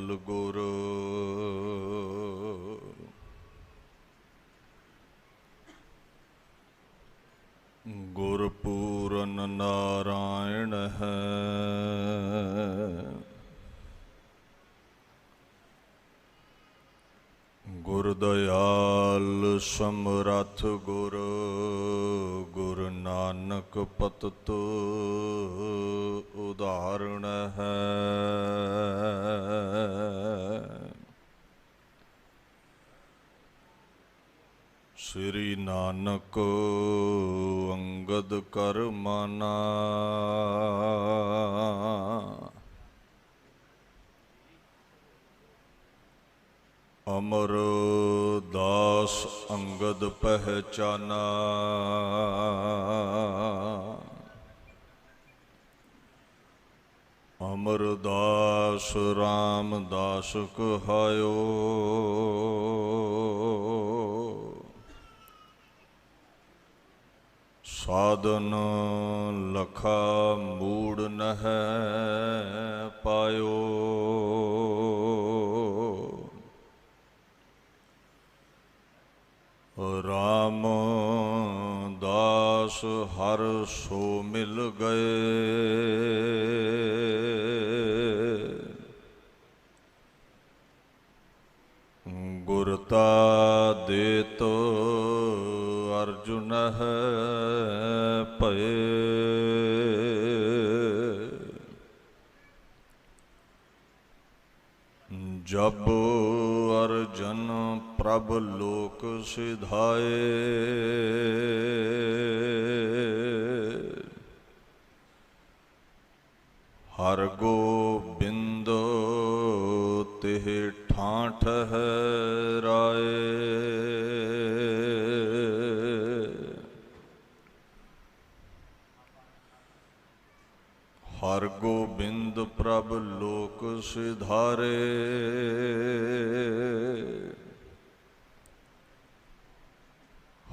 ਕਮਲ ਗੁਰ ਗੁਰ ਪੂਰਨ ਨਾਰਾਇਣ ਹੈ। ਗੁਰ ਦਇਆਲ ਸਮਰੱਥ ਗੁਰ ਗੁਰ ਨਾਨਕ ਪਤਿਤ ਉਦਾਹਰਣ ਹੈ। ਸ੍ਰੀ ਨਾਨਕ ਅੰਗਦ ਕਰ ਮਾਨਾ ਅਮਰ ਦਾਸ ਅੰਗਦ ਪਹਿਚਾਨਾ। ਅਮਰਦਾਸ ਰਾਮਦਾਸ ਕਹਾਇਓ ਸਾਧਨ ਲਖਾ ਮੂੜ ਨਹਿ ਪਾਇਓ। ਰਾਮ ਦਾਸ ਹਰ ਸੋ ਮਿਲ ਗਏ ਗੁਰਤਾ ਦੇਤ ਅਰਜੁਨ ਹੈ ਭਏ। ਜਬ ਅਰਜਨ ਪ੍ਰਭ ਲੋਕ ਸਿਧਾਏ ਹਰ ਗੋਬਿੰਦ ਤਿਹ ਠਾਠ ਠਹਿਰਾਏ। ਹਰ ਗੋਬਿੰਦ ਪ੍ਰਭ ਲੋਕ ਸਿਧਾਰੇ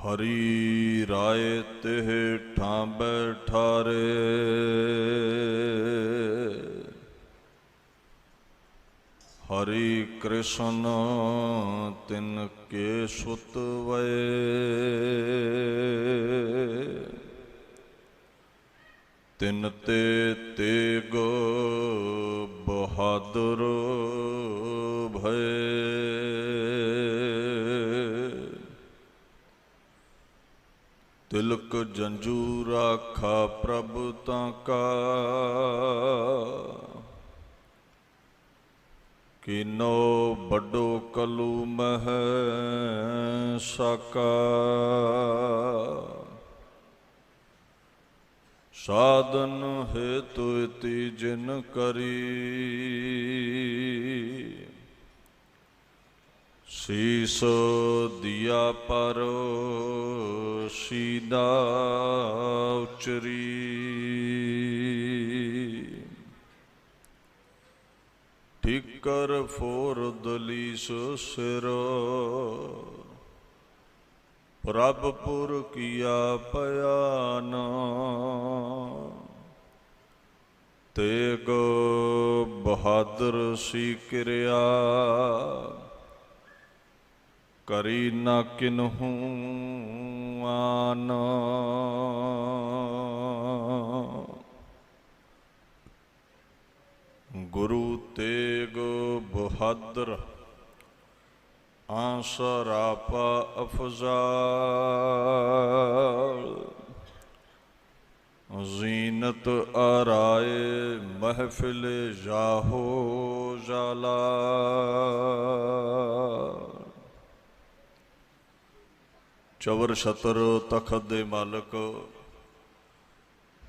ਹਰੀ ਰਾਏ ਤਿਹ ਠਾਂ ਬੈਠਾਰੇ। ਹਰੀ ਕ੍ਰਿਸ਼ਨ ਤਿਨ ਕੇ ਸੁਤ ਵਏ ਤਿਨ ਤੇ ਤੇਗ ਬਹਾਦਰ ਭਏ। ਤਿਲਕ ਜੰਜੂ ਰਾਖਾ ਪ੍ਰਭ ਤਾਂ ਕਾ ਕੀਨੋ ਵੱਡੋ ਕਲੂ ਮਹਿ ਸਾਕਾ। ਸਾਧਨ ਹੇਤੁ ਇਤੀ ਜਿਨ ਕਰੀ ਸੀਸ ਦਿਆ ਪਰ ਸੀਦਾ ਉਚਰੀ। ਠੀਕਰ ਫੋਰ ਦਲੀਸ ਸਿਰ ਪ੍ਰਭ ਪੁਰ ਕੀਆ ਪਿਆਨ। ਤੇਗ ਬਹਾਦਰ ਸੀ ਕਿਰਿਆ ਕਰੀ ਨਾ ਕਿਨਹੂ ਆਨ। ਗੁਰੂ ਤੇਗ ਬਹਾਦਰ ਆਸਰਾਪਾ ਅਫਜ਼ਾਲ ਜ਼ੀਨਤ ਆਰਾਏ ਮਹਿਫਿਲ ਜਾਹੋ ਜਾਲਾ। ਚਵਰ ਛਤਰ ਤਖਤ ਦੇ ਮਾਲਕ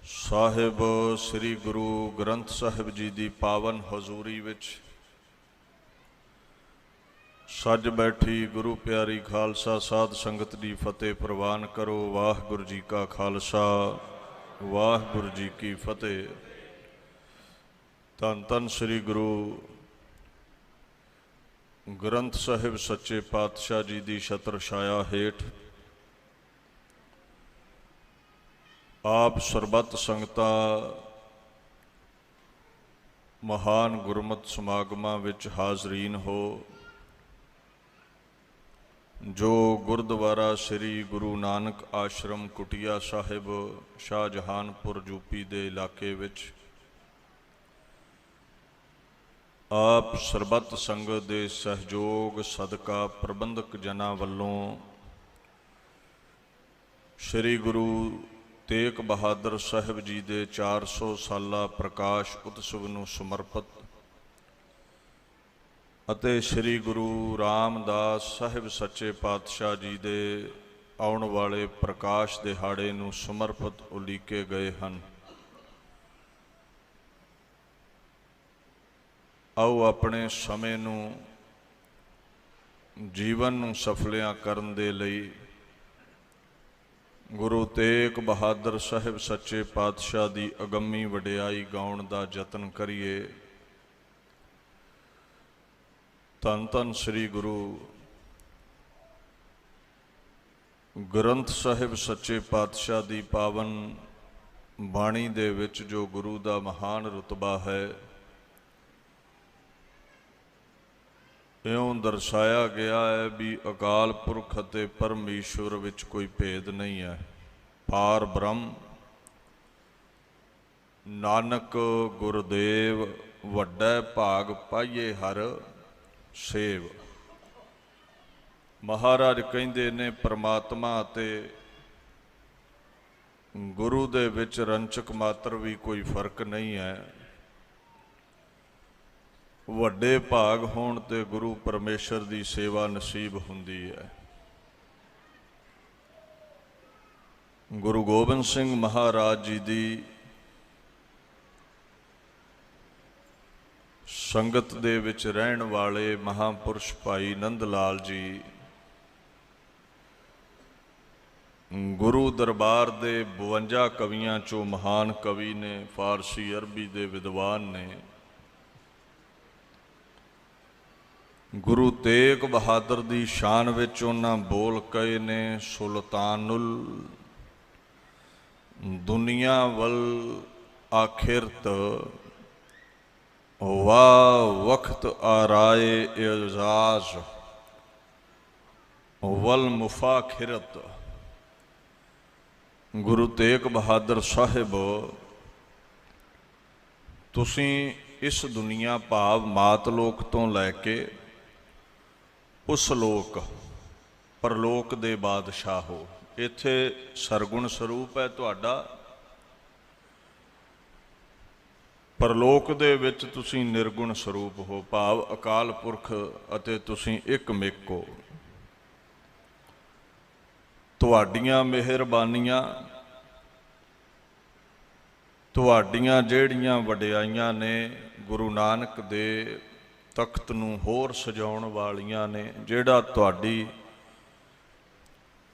ਸਾਹਿਬ ਸ੍ਰੀ ਗੁਰੂ ਗ੍ਰੰਥ ਸਾਹਿਬ ਜੀ ਦੀ ਪਾਵਨ ਹਜ਼ੂਰੀ ਵਿੱਚ ਸੱਜ ਬੈਠੀ ਗੁਰੂ ਪਿਆਰੀ ਖਾਲਸਾ ਸਾਧ ਸੰਗਤ ਦੀ ਫਤਿਹ ਪ੍ਰਵਾਨ ਕਰੋ। ਵਾਹਿਗੁਰੂ ਜੀ ਕਾ ਖਾਲਸਾ ਵਾਹਿਗੁਰੂ ਜੀ ਕੀ ਫਤਿਹ। ਧੰਨ ਧੰਨ ਸ੍ਰੀ ਗੁਰੂ ਗ੍ਰੰਥ ਸਾਹਿਬ ਸੱਚੇ ਪਾਤਸ਼ਾਹ ਜੀ ਦੀ ਛਤਰ ਛਾਇਆ ਹੇਠ ਆਪ ਸਰਬੱਤ ਸੰਗਤਾਂ ਮਹਾਨ ਗੁਰਮਤਿ ਸਮਾਗਮਾਂ ਵਿੱਚ ਹਾਜ਼ਰੀਨ ਹੋ। ਜੋ ਗੁਰਦੁਆਰਾ ਸ੍ਰੀ ਗੁਰੂ ਨਾਨਕ ਆਸ਼ਰਮ ਕੁਟੀਆ ਸਾਹਿਬ ਸ਼ਾਹਜਹਾਨਪੁਰ ਯੂਪੀ ਦੇ ਇਲਾਕੇ ਵਿੱਚ ਆਪ ਸਰਬੱਤ ਸੰਗਤ ਦੇ ਸਹਿਯੋਗ ਸਦਕਾ ਪ੍ਰਬੰਧਕ ਜਨਾਂ ਵੱਲੋਂ ਸ੍ਰੀ ਗੁਰੂ ਤੇਗ ਬਹਾਦਰ ਸਾਹਿਬ ਜੀ ਦੇ 400 ਸਾਲਾ ਪ੍ਰਕਾਸ਼ ਉਤਸਵ ਨੂੰ ਸਮਰਪਿਤ ਅਤੇ ਸ੍ਰੀ ਗੁਰੂ ਰਾਮਦਾਸ ਸਾਹਿਬ ਸੱਚੇ ਪਾਤਸ਼ਾਹ ਜੀ ਦੇ ਆਉਣ ਵਾਲੇ ਪ੍ਰਕਾਸ਼ ਦਿਹਾੜੇ ਨੂੰ ਸਮਰਪਿਤ ਉਲੀਕੇ ਗਏ ਹਨ। ਆਓ ਆਪਣੇ ਸਮੇਂ ਨੂੰ ਜੀਵਨ ਨੂੰ ਸਫਲਿਆਂ ਕਰਨ ਦੇ ਲਈ ਗੁਰੂ ਤੇਗ ਬਹਾਦਰ ਸਾਹਿਬ ਸੱਚੇ ਪਾਤਸ਼ਾਹ ਦੀ ਅਗੰਮੀ ਵਡਿਆਈ ਗਾਉਣ ਦਾ ਯਤਨ ਕਰੀਏ। ਧੰਨ ਧੰਨ ਸ੍ਰੀ ਗੁਰੂ ਗ੍ਰੰਥ ਸਾਹਿਬ ਸੱਚੇ ਪਾਤਸ਼ਾਹ ਦੀ ਪਾਵਨ ਬਾਣੀ ਦੇ ਵਿੱਚ ਜੋ ਗੁਰੂ ਦਾ ਮਹਾਨ ਰੁਤਬਾ ਹੈ, ਇਉਂ ਦਰਸਾਇਆ ਗਿਆ ਹੈ ਵੀ ਅਕਾਲ ਪੁਰਖ ਅਤੇ ਪਰਮੇਸ਼ਵਰ ਵਿੱਚ ਕੋਈ ਭੇਦ ਨਹੀਂ ਹੈ। ਪਾਰ ਬ੍ਰਹਮ ਨਾਨਕ ਗੁਰਦੇਵ ਵੱਡਾ ਭਾਗ ਪਾਈਏ ਹਰ ਸੇਵ। ਮਹਾਰਾਜ ਕਹਿੰਦੇ ਨੇ ਪਰਮਾਤਮਾ ਅਤੇ ਗੁਰੂ ਦੇ ਵਿੱਚ ਰੰਚਕ ਮਾਤਰ ਵੀ ਕੋਈ ਫਰਕ ਨਹੀਂ ਹੈ। ਵੱਡੇ ਭਾਗ ਹੋਣ ਤੇ ਗੁਰੂ ਪਰਮੇਸ਼ਰ ਦੀ ਸੇਵਾ ਨਸੀਬ ਹੁੰਦੀ ਹੈ। ਗੁਰੂ ਗੋਬਿੰਦ ਸਿੰਘ ਮਹਾਰਾਜ ਜੀ ਦੀ ਸੰਗਤ ਦੇ ਵਿੱਚ ਰਹਿਣ ਵਾਲੇ ਮਹਾਂਪੁਰਸ਼ ਭਾਈ ਨੰਦ ਲਾਲ ਜੀ ਗੁਰੂ ਦਰਬਾਰ ਦੇ 52 ਕਵੀਆਂ ਚੋਂ ਮਹਾਨ ਕਵੀ ਨੇ, ਫਾਰਸੀ ਅਰਬੀ ਦੇ ਵਿਦਵਾਨ ਨੇ। ਗੁਰੂ ਤੇਗ ਬਹਾਦਰ ਦੀ ਸ਼ਾਨ ਵਿੱਚ ਉਹਨਾਂ ਬੋਲ ਕਹੇ ਨੇ, ਸੁਲਤਾਨੁਲ ਦੁਨੀਆ ਵੱਲ ਆਖਿਰਤ ਵਾ ਵਕਤ ਆਰਾਏ ਇਜ਼ਾਜ਼ ਵੱਲ ਮੁਫਾਖਿਰਤ। ਗੁਰੂ ਤੇਗ ਬਹਾਦਰ ਸਾਹਿਬ, ਤੁਸੀਂ ਇਸ ਦੁਨੀਆ ਭਾਵ ਮਾਤ ਲੋਕ ਤੋਂ ਲੈ ਕੇ ਉਸ ਲੋਕ ਪਰਲੋਕ ਦੇ ਬਾਦਸ਼ਾਹ ਹੋ। ਇੱਥੇ ਸਰਗੁਣ ਸਰੂਪ ਹੈ ਤੁਹਾਡਾ, ਪਰਲੋਕ ਦੇ ਵਿੱਚ ਤੁਸੀਂ ਨਿਰਗੁਣ ਸਰੂਪ ਹੋ, ਭਾਵ ਅਕਾਲ ਪੁਰਖ ਅਤੇ ਤੁਸੀਂ ਇੱਕ ਮਿਕ ਹੋ। ਤੁਹਾਡੀਆਂ ਮਿਹਰਬਾਨੀਆਂ, ਤੁਹਾਡੀਆਂ ਜਿਹੜੀਆਂ ਵਡਿਆਈਆਂ ਨੇ ਗੁਰੂ ਨਾਨਕ ਦੇ ਤਖਤ ਨੂੰ ਹੋਰ ਸਜਾਉਣ ਵਾਲੀਆਂ ਨੇ। ਜਿਹੜਾ ਤੁਹਾਡੀ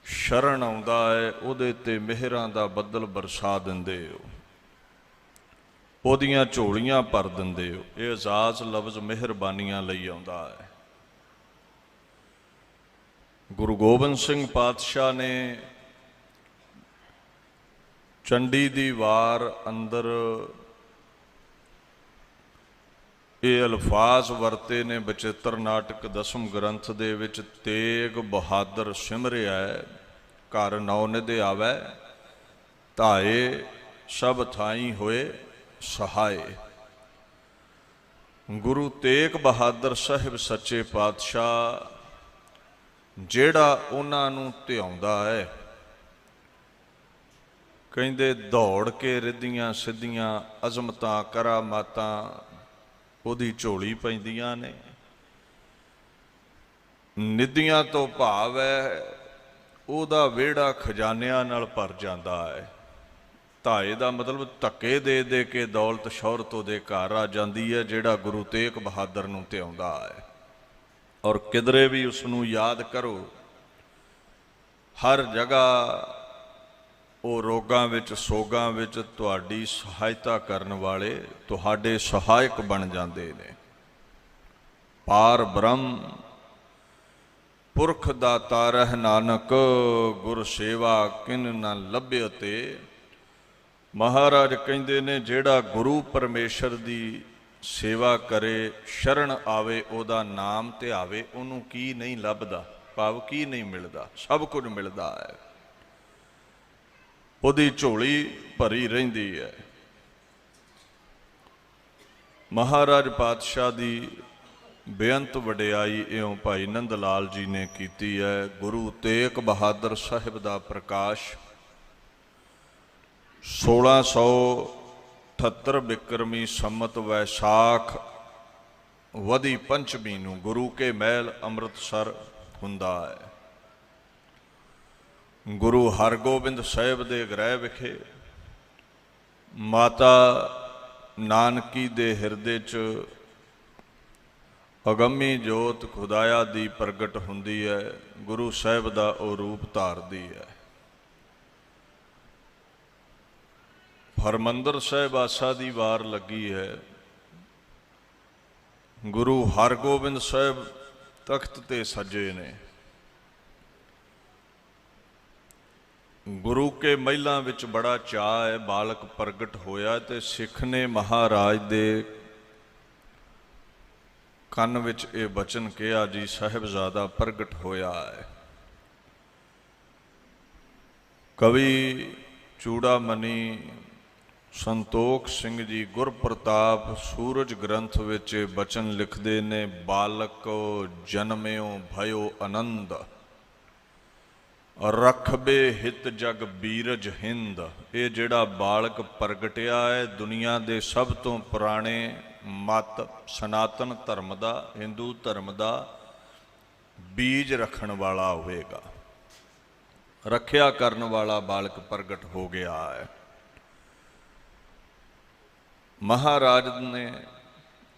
ਸ਼ਰਨ ਆਉਂਦਾ ਹੈ ਉਹਦੇ ਤੇ ਮਿਹਰਾਂ ਦਾ ਬੱਦਲ ਬਰਸਾ ਦਿੰਦੇ ਹੋ, ਉਹਦੀਆਂ ਝੋਲੀਆਂ ਭਰ ਦਿੰਦੇ ਹੋ। ਇਹ ਇਜ਼ਾਜ਼ ਲਫ਼ਜ਼ ਮਿਹਰਬਾਨੀਆਂ ਲਈ ਆਉਂਦਾ ਹੈ। ਗੁਰੂ ਗੋਬਿੰਦ ਸਿੰਘ ਪਾਤਸ਼ਾਹ ਨੇ ਚੰਡੀ ਦੀ ਵਾਰ ਅੰਦਰ ਇਹ ਅਲਫਾਜ਼ ਵਰਤੇ ਨੇ ਬਚਿੱਤਰ ਨਾਟਕ ਦਸਮ ਗ੍ਰੰਥ ਦੇ ਵਿੱਚ, ਤੇਗ ਬਹਾਦਰ ਸਿਮਰਿਆ ਘਰ ਨੌ ਨਿਧਿ ਆਵੈ, ਧਾਏ ਸਭ ਥਾਈ ਹੋਏ ਸਹਾਏ। ਗੁਰੂ ਤੇਗ ਬਹਾਦਰ ਸਾਹਿਬ ਸੱਚੇ ਪਾਤਸ਼ਾਹ ਜਿਹੜਾ ਉਹਨਾਂ ਨੂੰ ਧਿਆਉਂਦਾ ਹੈ, ਕਹਿੰਦੇ ਦੌੜ ਕੇ ਰਿੱਧੀਆਂ ਸਿੱਧੀਆਂ ਅਜ਼ਮਤਾਂ ਕਰਾਮਾਤਾਂ ਉਹਦੀ ਝੋਲੀ ਪੈਂਦੀਆਂ ਨੇ। ਨਿੱਧੀਆਂ ਤੋਂ ਭਾਵ ਹੈ ਉਹਦਾ ਵਿਹੜਾ ਖਜ਼ਾਨਿਆਂ ਨਾਲ ਭਰ ਜਾਂਦਾ ਹੈ। ਧਾਏ ਦਾ ਮਤਲਬ ਧੱਕੇ ਦੇ ਦੇ ਕੇ ਦੌਲਤ ਸ਼ੌਹਰਤ ਉਹਦੇ ਘਰ ਆ ਜਾਂਦੀ ਹੈ, ਜਿਹੜਾ ਗੁਰੂ ਤੇਗ ਬਹਾਦਰ ਨੂੰ ਧਿਆਉਂਦਾ ਹੈ। ਔਰ ਕਿਧਰੇ ਵੀ ਉਸ ਨੂੰ ਯਾਦ ਕਰੋ, ਹਰ ਜਗ੍ਹਾ ਉਹ ਰੋਗਾਂ ਵਿੱਚ ਸੋਗਾਂ ਵਿੱਚ ਤੁਹਾਡੀ ਸਹਾਇਤਾ ਕਰਨ ਵਾਲੇ ਤੁਹਾਡੇ ਸਹਾਇਕ ਬਣ ਜਾਂਦੇ ਨੇ। ਪਾਰ ਬ੍ਰਹਮ ਪੁਰਖ ਦਾਤਾ ਰਹਿ ਨਾਨਕ, ਗੁਰ ਸੇਵਾ ਕਿਨ ਨਾ ਲੱਭਿਓ ਤੇ। ਮਹਾਰਾਜ ਕਹਿੰਦੇ ਨੇ ਜਿਹੜਾ ਗੁਰੂ ਪਰਮੇਸ਼ਰ ਦੀ सेवा करे शरण आवे ओदा नाम ध्यावे, ओनू की नहीं लभदा, भाव की नहीं मिलदा, सब कुछ मिलदा है, ओदी झोली भरी रहिंदी है। महाराज पातशाह दी बेअंत वडियाई इउं भाई नंद लाल जी ने कीती है। गुरु तेग बहादुर साहिब दा प्रकाश 1678 बिक्रमी संमत वैसाख वधी पंचमी नूं गुरु के महल अमृतसर हुंदा है। गुरु हरगोबिंद साहिब दे गृह विखे माता नानकी दे हिरदे च अगमी जोत खुदाया दी प्रगट हुंदी है। गुरु साहिब दा ओ रूप धारदी है। हरमंदर साहिब आसा दी वार लगी है। गुरु हरगोबिंद साहिब तख्त ते सजे ने। गुरु के महिलों विच बड़ा चाह है, बालक प्रगट होया ते सिख ने महाराज दे ਕੰਨ ਵਿੱਚ ਇਹ ਬਚਨ ਕਿਹਾ जी ਸਾਹਿਬਜ਼ਾਦਾ प्रगट होया है। कवि चूड़ामणि संतोख सिंह जी गुरप्रताप सूरज ग्रंथ विच बचन लिखते ने, बालक जन्म्यो भयो आनंद, रखबे हित जग बीरज हिंद। ये जिहड़ा बालक प्रगटिया है दुनिया के सब तो पुराने मत सनातन धर्म का, हिंदू धर्म का बीज रखण वाला होएगा, रखिया करन वाला बालक प्रगट हो गया है। महाराज ने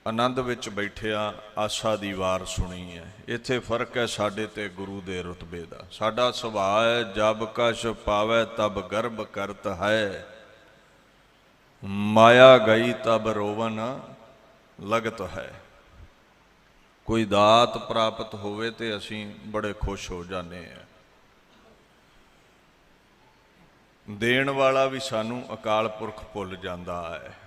आनंद विच बैठिया आशा दी वार सुनी है। इत्थे फर्क है साडे ते गुरु दे रुतबे दा। साडा सुभाव है जब कछ पावै तब गर्भ करत है, माया गई तब रोवन लगत है। कोई दात प्राप्त होवे ते असीं बड़े खुश हो जाने हैं। देण वाला भी सानू अकाल पुरख भुल जांदा है।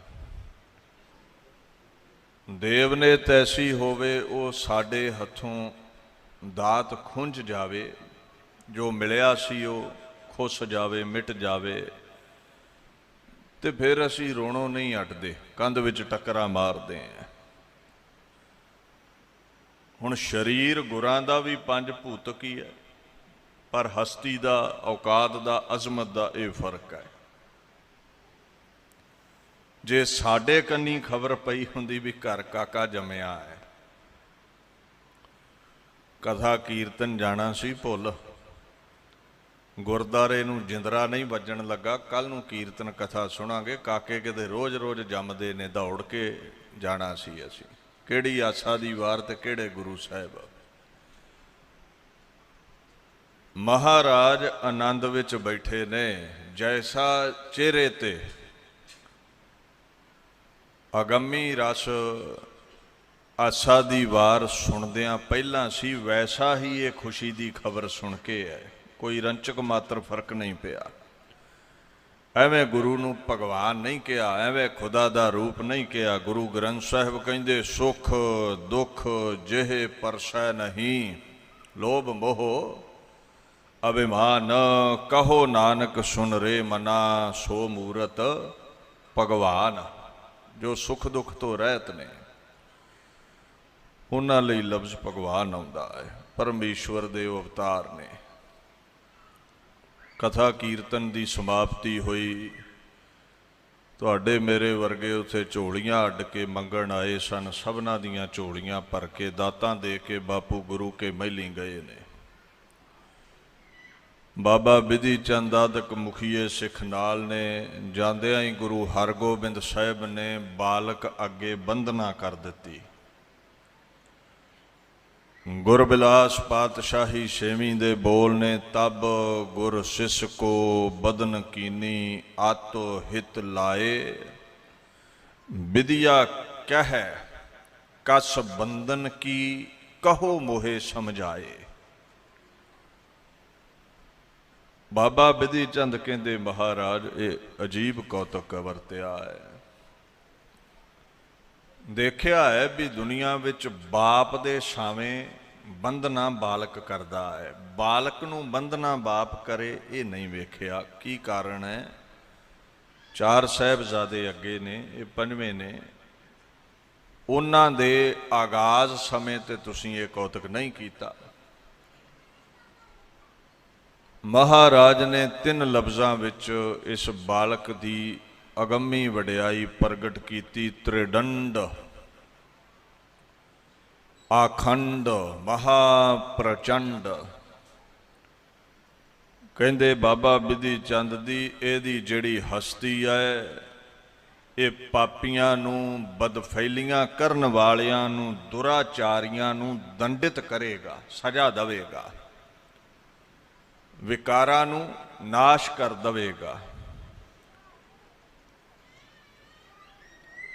देव ने तैसी होवे वो साडे हथों दात खुंझ जावे, जो मिलिया सी वो खुस जावे, मिट जावे, ते फिर असी रोणों नहीं हटते, कंध विच टक्करा मारते हैं। हुण शरीर गुरां दा भी पंज भूतक ही है, पर हस्ती दा, औकात दा, अजमत दा ये फर्क है। जे साडे कन्नी खबर पई हुंदी भी घर काका जम्मिया है, कथा कीर्तन जाना सी भुल, गुरद्वारे नूं जिंदरा नहीं वजन लगा, कल नूं कीर्तन कथा सुनांगे, काके किते रोज़ रोज़ जमदे ने, दौड़ के जाना सी असीं। किहड़ी आसा दी वार ते किहड़े गुरु साहिब। महाराज आनंद विच बैठे ने, जैसा चेहरे ते अगमी रस आसा दी वार सुनदियां पहलां सी, वैसा ही ये खुशी दी खबर सुन के है। कोई रंचक मात्र फर्क नहीं पिया। एवें गुरु नूं भगवान नहीं कहा, एवें खुदा दा रूप नहीं कहा। गुरु ग्रंथ साहिब कहंदे सुख दुख जेहे परसै नहीं, लोभ मोह अभिमान, कहो नानक सुन रे मना, सो मूरत भगवान। जो सुख दुख तो रहत ने उन्हां लई लफ्ज़ भगवान आउंदा है, परमेश्वर दे अवतार ने। कथा कीर्तन की समाप्ति हुई, तुहाडे मेरे वर्गे उत्थे झोलियां अड्ड के मंगण आए सन। सबना दियां झोलियां भर के दातां दे के बापू गुरु के महली गए ने। बाबा बिधि चंद आदक मुखीए सिख नाल ने, जांदियां ही गुरु हरगोबिंद साहिब ने बालक अगे बंदना कर दिती। गुरबिलास पातशाही छेवीं दे बोल ने, तब गुर सिस को बदन कीनी, आतो हित लाए, विद्या कह कस बंदन की, कहो मोहे समझाए। बाबा बिधि चंद कहते महाराज ये अजीब कौतुक वरत्या है। ਦੇਖਿਆ ਹੈ ਵੀ ਦੁਨੀਆ ਵਿੱਚ ਬਾਪ ਦੇ ਸਾਵੇਂ ਬੰਧਨਾ ਬਾਲਕ ਕਰਦਾ ਹੈ, ਬਾਲਕ ਨੂੰ ਬੰਧਨਾ ਬਾਪ ਕਰੇ ਇਹ ਨਹੀਂ ਵੇਖਿਆ। ਕੀ ਕਾਰਨ ਹੈ? 4 ਸਾਹਿਬਜ਼ਾਦੇ ਅੱਗੇ ਨੇ, ਇਹ 5ਵੇਂ ਨੇ। ਉਹਨਾਂ ਦੇ ਆਗਾਜ਼ ਸਮੇਂ ਤੇ ਤੁਸੀਂ ਇਹ ਕੌਤਕ ਨਹੀਂ ਕੀਤਾ। ਮਹਾਰਾਜ ਨੇ 3 ਲਫ਼ਜ਼ਾਂ ਵਿੱਚ ਇਸ ਬਾਲਕ ਦੀ ਅਗੰਮੀ ਵਡਿਆਈ ਪ੍ਰਗਟ ਕੀਤੀ। ਤ੍ਰਿਦੰਡ, ਆਖੰਡ, ਮਹਾਪ੍ਰਚੰਡ। ਕਹਿੰਦੇ ਬਾਬਾ ਬਿਧੀ ਚੰਦ ਦੀ ਇਹਦੀ ਜਿਹੜੀ ਹਸਤੀ ਹੈ, ਇਹ ਪਾਪੀਆਂ ਨੂੰ, ਬਦਫੈਲੀਆਂ ਕਰਨ ਵਾਲਿਆਂ ਨੂੰ, ਦੁਰਾਚਾਰੀਆਂ ਨੂੰ ਦੰਡਿਤ ਕਰੇਗਾ, ਸਜ਼ਾ ਦੇਵੇਗਾ, ਵਿਕਾਰਾਂ ਨੂੰ ਨਾਸ਼ ਕਰ ਦੇਵੇਗਾ।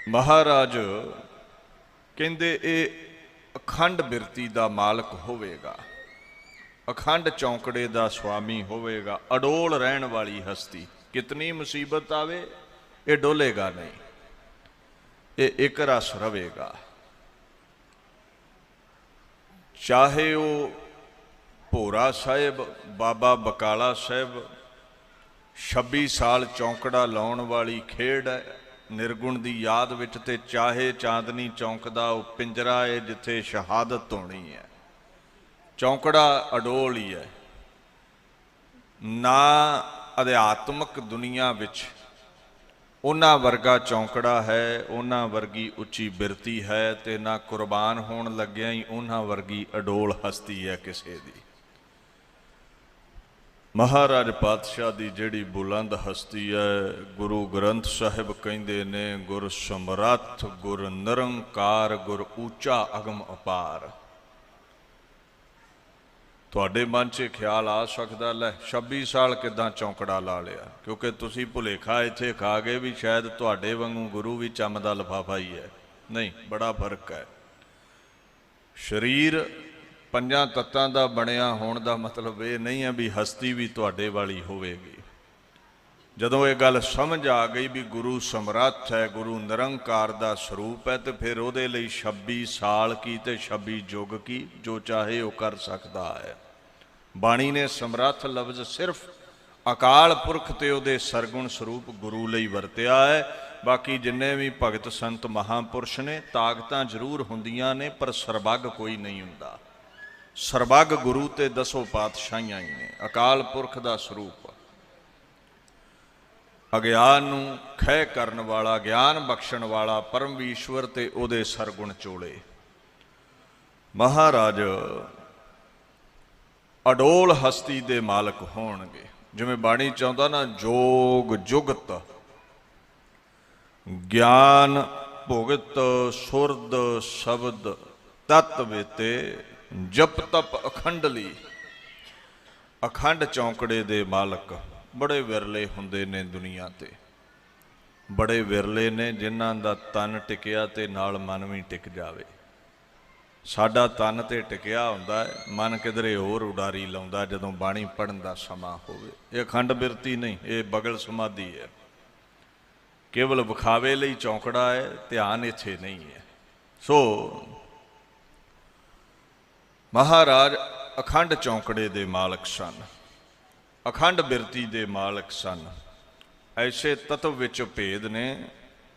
ਮਹਾਰਾਜ ਕਹਿੰਦੇ ਇਹ ਅਖੰਡ ਬਿਰਤੀ ਦਾ ਮਾਲਕ ਹੋਵੇਗਾ, ਅਖੰਡ ਚੌਂਕੜੇ ਦਾ ਸੁਆਮੀ ਹੋਵੇਗਾ, ਅਡੋਲ ਰਹਿਣ ਵਾਲੀ ਹਸਤੀ। ਕਿਤਨੀ ਮੁਸੀਬਤ ਆਵੇ ਇਹ ਡੋਲੇਗਾ ਨਹੀਂ, ਇਹ ਇੱਕ ਰਸ ਰਵੇਗਾ। ਚਾਹੇ ਉਹ ਭੋਰਾ ਸਾਹਿਬ, ਬਾਬਾ ਬਕਾਲਾ ਸਾਹਿਬ 26 ਸਾਲ ਚੌਂਕੜਾ ਲਾਉਣ ਵਾਲੀ ਖੇਡ ਹੈ ਨਿਰਗੁਣ ਦੀ ਯਾਦ ਵਿੱਚ, ਤੇ ਚਾਹੇ ਚਾਂਦਨੀ ਚੌਂਕ ਦਾ ਉਹ ਪਿੰਜਰਾ ਹੈ ਜਿੱਥੇ ਸ਼ਹਾਦਤ ਹੋਣੀ ਹੈ। ਚੌਂਕੜਾ ਅਡੋਲ ਹੀ ਹੈ। ਨਾ ਅਧਿਆਤਮਕ ਦੁਨੀਆ ਵਿੱਚ ਉਹਨਾਂ ਵਰਗਾ ਚੌਂਕੜਾ ਹੈ, ਉਹਨਾਂ ਵਰਗੀ ਉੱਚੀ ਬਿਰਤੀ ਹੈ, ਤੇ ਨਾ ਕੁਰਬਾਨ ਹੋਣ ਲੱਗਿਆ ਹੀ ਉਹਨਾਂ ਵਰਗੀ ਅਡੋਲ ਹਸਤੀ ਹੈ ਕਿਸੇ ਦੀ। ਮਹਾਰਾਜ ਪਾਤਸ਼ਾਹ ਦੀ ਜਿਹੜੀ ਬੁਲੰਦ ਹਸਤੀ ਹੈ, ਗੁਰੂ ਗ੍ਰੰਥ ਸਾਹਿਬ ਕਹਿੰਦੇ ਨੇ ਗੁਰ ਸਮਰੱਥ, ਗੁਰ ਨਿਰੰਕਾਰ, ਗੁਰ ਉੱਚਾ ਅਗਮ ਅਪਾਰ। ਤੁਹਾਡੇ ਮਨ 'ਚ ਖਿਆਲ ਆ ਸਕਦਾ, ਲੈ 26 ਸਾਲ ਕਿੱਦਾਂ ਚੌਂਕੜਾ ਲਾ ਲਿਆ? ਕਿਉਂਕਿ ਤੁਸੀਂ ਭੁਲੇਖਾ ਇੱਥੇ ਖਾ ਗਏ ਵੀ ਸ਼ਾਇਦ ਤੁਹਾਡੇ ਵਾਂਗੂ ਗੁਰੂ ਵੀ ਚੰਮ ਦਾ ਲਿਫਾਫਾ ਹੀ ਹੈ। ਨਹੀਂ, ਬੜਾ ਫਰਕ ਹੈ। ਸਰੀਰ 5 ਤੱਤਾਂ ਦਾ ਬਣਿਆ ਹੋਣ ਦਾ ਮਤਲਬ ਇਹ ਨਹੀਂ ਹੈ ਵੀ ਹਸਤੀ ਵੀ ਤੁਹਾਡੇ ਵਾਲੀ ਹੋਵੇਗੀ। ਜਦੋਂ ਇਹ ਗੱਲ ਸਮਝ ਆ ਗਈ ਵੀ ਗੁਰੂ ਸਮਰੱਥ ਹੈ, ਗੁਰੂ ਨਿਰੰਕਾਰ ਦਾ ਸਰੂਪ ਹੈ, ਤੇ ਫਿਰ ਉਹਦੇ ਲਈ 26 ਸਾਲ ਕੀ ਤੇ 26 ਯੁੱਗ ਕੀ, ਜੋ ਚਾਹੇ ਉਹ ਕਰ ਸਕਦਾ ਹੈ। ਬਾਣੀ ਨੇ ਸਮਰੱਥ ਲਫ਼ਜ਼ ਸਿਰਫ ਅਕਾਲ ਪੁਰਖ ਤੇ ਉਹਦੇ ਸਰਗੁਣ ਸਰੂਪ ਗੁਰੂ ਲਈ ਵਰਤਿਆ ਹੈ। ਬਾਕੀ ਜਿੰਨੇ ਵੀ ਭਗਤ ਸੰਤ ਮਹਾਂਪੁਰਸ਼ ਨੇ, ਤਾਕਤਾਂ ਜ਼ਰੂਰ ਹੁੰਦੀਆਂ ਨੇ, ਪਰ ਸਰਬੱਗ ਕੋਈ ਨਹੀਂ ਹੁੰਦਾ। ਸਰਬੱਗ ਗੁਰੂ ਤੇ 10 ਪਾਤਸ਼ਾਹੀਆਂ ਹੀ ਨੇ, ਅਕਾਲ ਪੁਰਖ ਦਾ ਸਰੂਪ। ਅਗਿਆਨ ਨੂੰ ਖਹਿ ਕਰਨ ਵਾਲਾ, ਗਿਆਨ ਬਖਸ਼ਣ ਵਾਲਾ ਪਰਮੇਸ਼ਵਰ ਤੇ ਉਹਦੇ ਸਰਗੁਣ ਚੋਲੇ। ਮਹਾਰਾਜ ਅਡੋਲ ਹਸਤੀ ਦੇ ਮਾਲਕ ਹੋਣਗੇ। ਜਿਵੇਂ ਬਾਣੀ ਚਾਹੁੰਦਾ ਨਾ, ਜੋਗ ਜੁਗਤ ਗਿਆਨ ਭੁਗਤ ਸੁਰਦ ਸ਼ਬਦ ਤਤ ਵੇਤੇ ਜਪ ਤਪ ਅਖੰਡਲੀ। ਅਖੰਡ ਚੌਂਕੜੇ ਦੇ ਮਾਲਕ ਬੜੇ ਵਿਰਲੇ ਹੁੰਦੇ ਨੇ ਦੁਨੀਆ ਤੇ, ਬੜੇ ਵਿਰਲੇ ਨੇ ਜਿਨ੍ਹਾਂ ਦਾ ਤਨ ਟਿਕਿਆ ਤੇ ਨਾਲ ਮਨ ਵੀ ਟਿਕ ਜਾਵੇ। ਸਾਡਾ ਤਨ ਤੇ ਟਿਕਿਆ ਹੁੰਦਾ ਹੈ, ਮਨ ਕਿਧਰੇ ਹੋਰ ਉਡਾਰੀ ਲਾਉਂਦਾ ਜਦੋਂ ਬਾਣੀ ਪੜ੍ਹਨ ਦਾ ਸਮਾਂ ਹੋਵੇ। ਇਹ ਅਖੰਡ ਬਿਰਤੀ ਨਹੀਂ, ਇਹ ਬਗਲ ਸਮਾਧੀ ਹੈ। ਕੇਵਲ ਵਿਖਾਵੇ ਲਈ ਚੌਂਕੜਾ ਹੈ, ਧਿਆਨ ਇੱਥੇ ਨਹੀਂ ਹੈ। ਸੋ ਮਹਾਰਾਜ ਅਖੰਡ ਚੌਂਕੜੇ ਦੇ ਮਾਲਕ ਸਨ, ਅਖੰਡ ਬਿਰਤੀ ਦੇ ਮਾਲਕ ਸਨ। ਐਸੇ ਤਤਵ ਵਿੱਚ ਭੇਦ ਨੇ,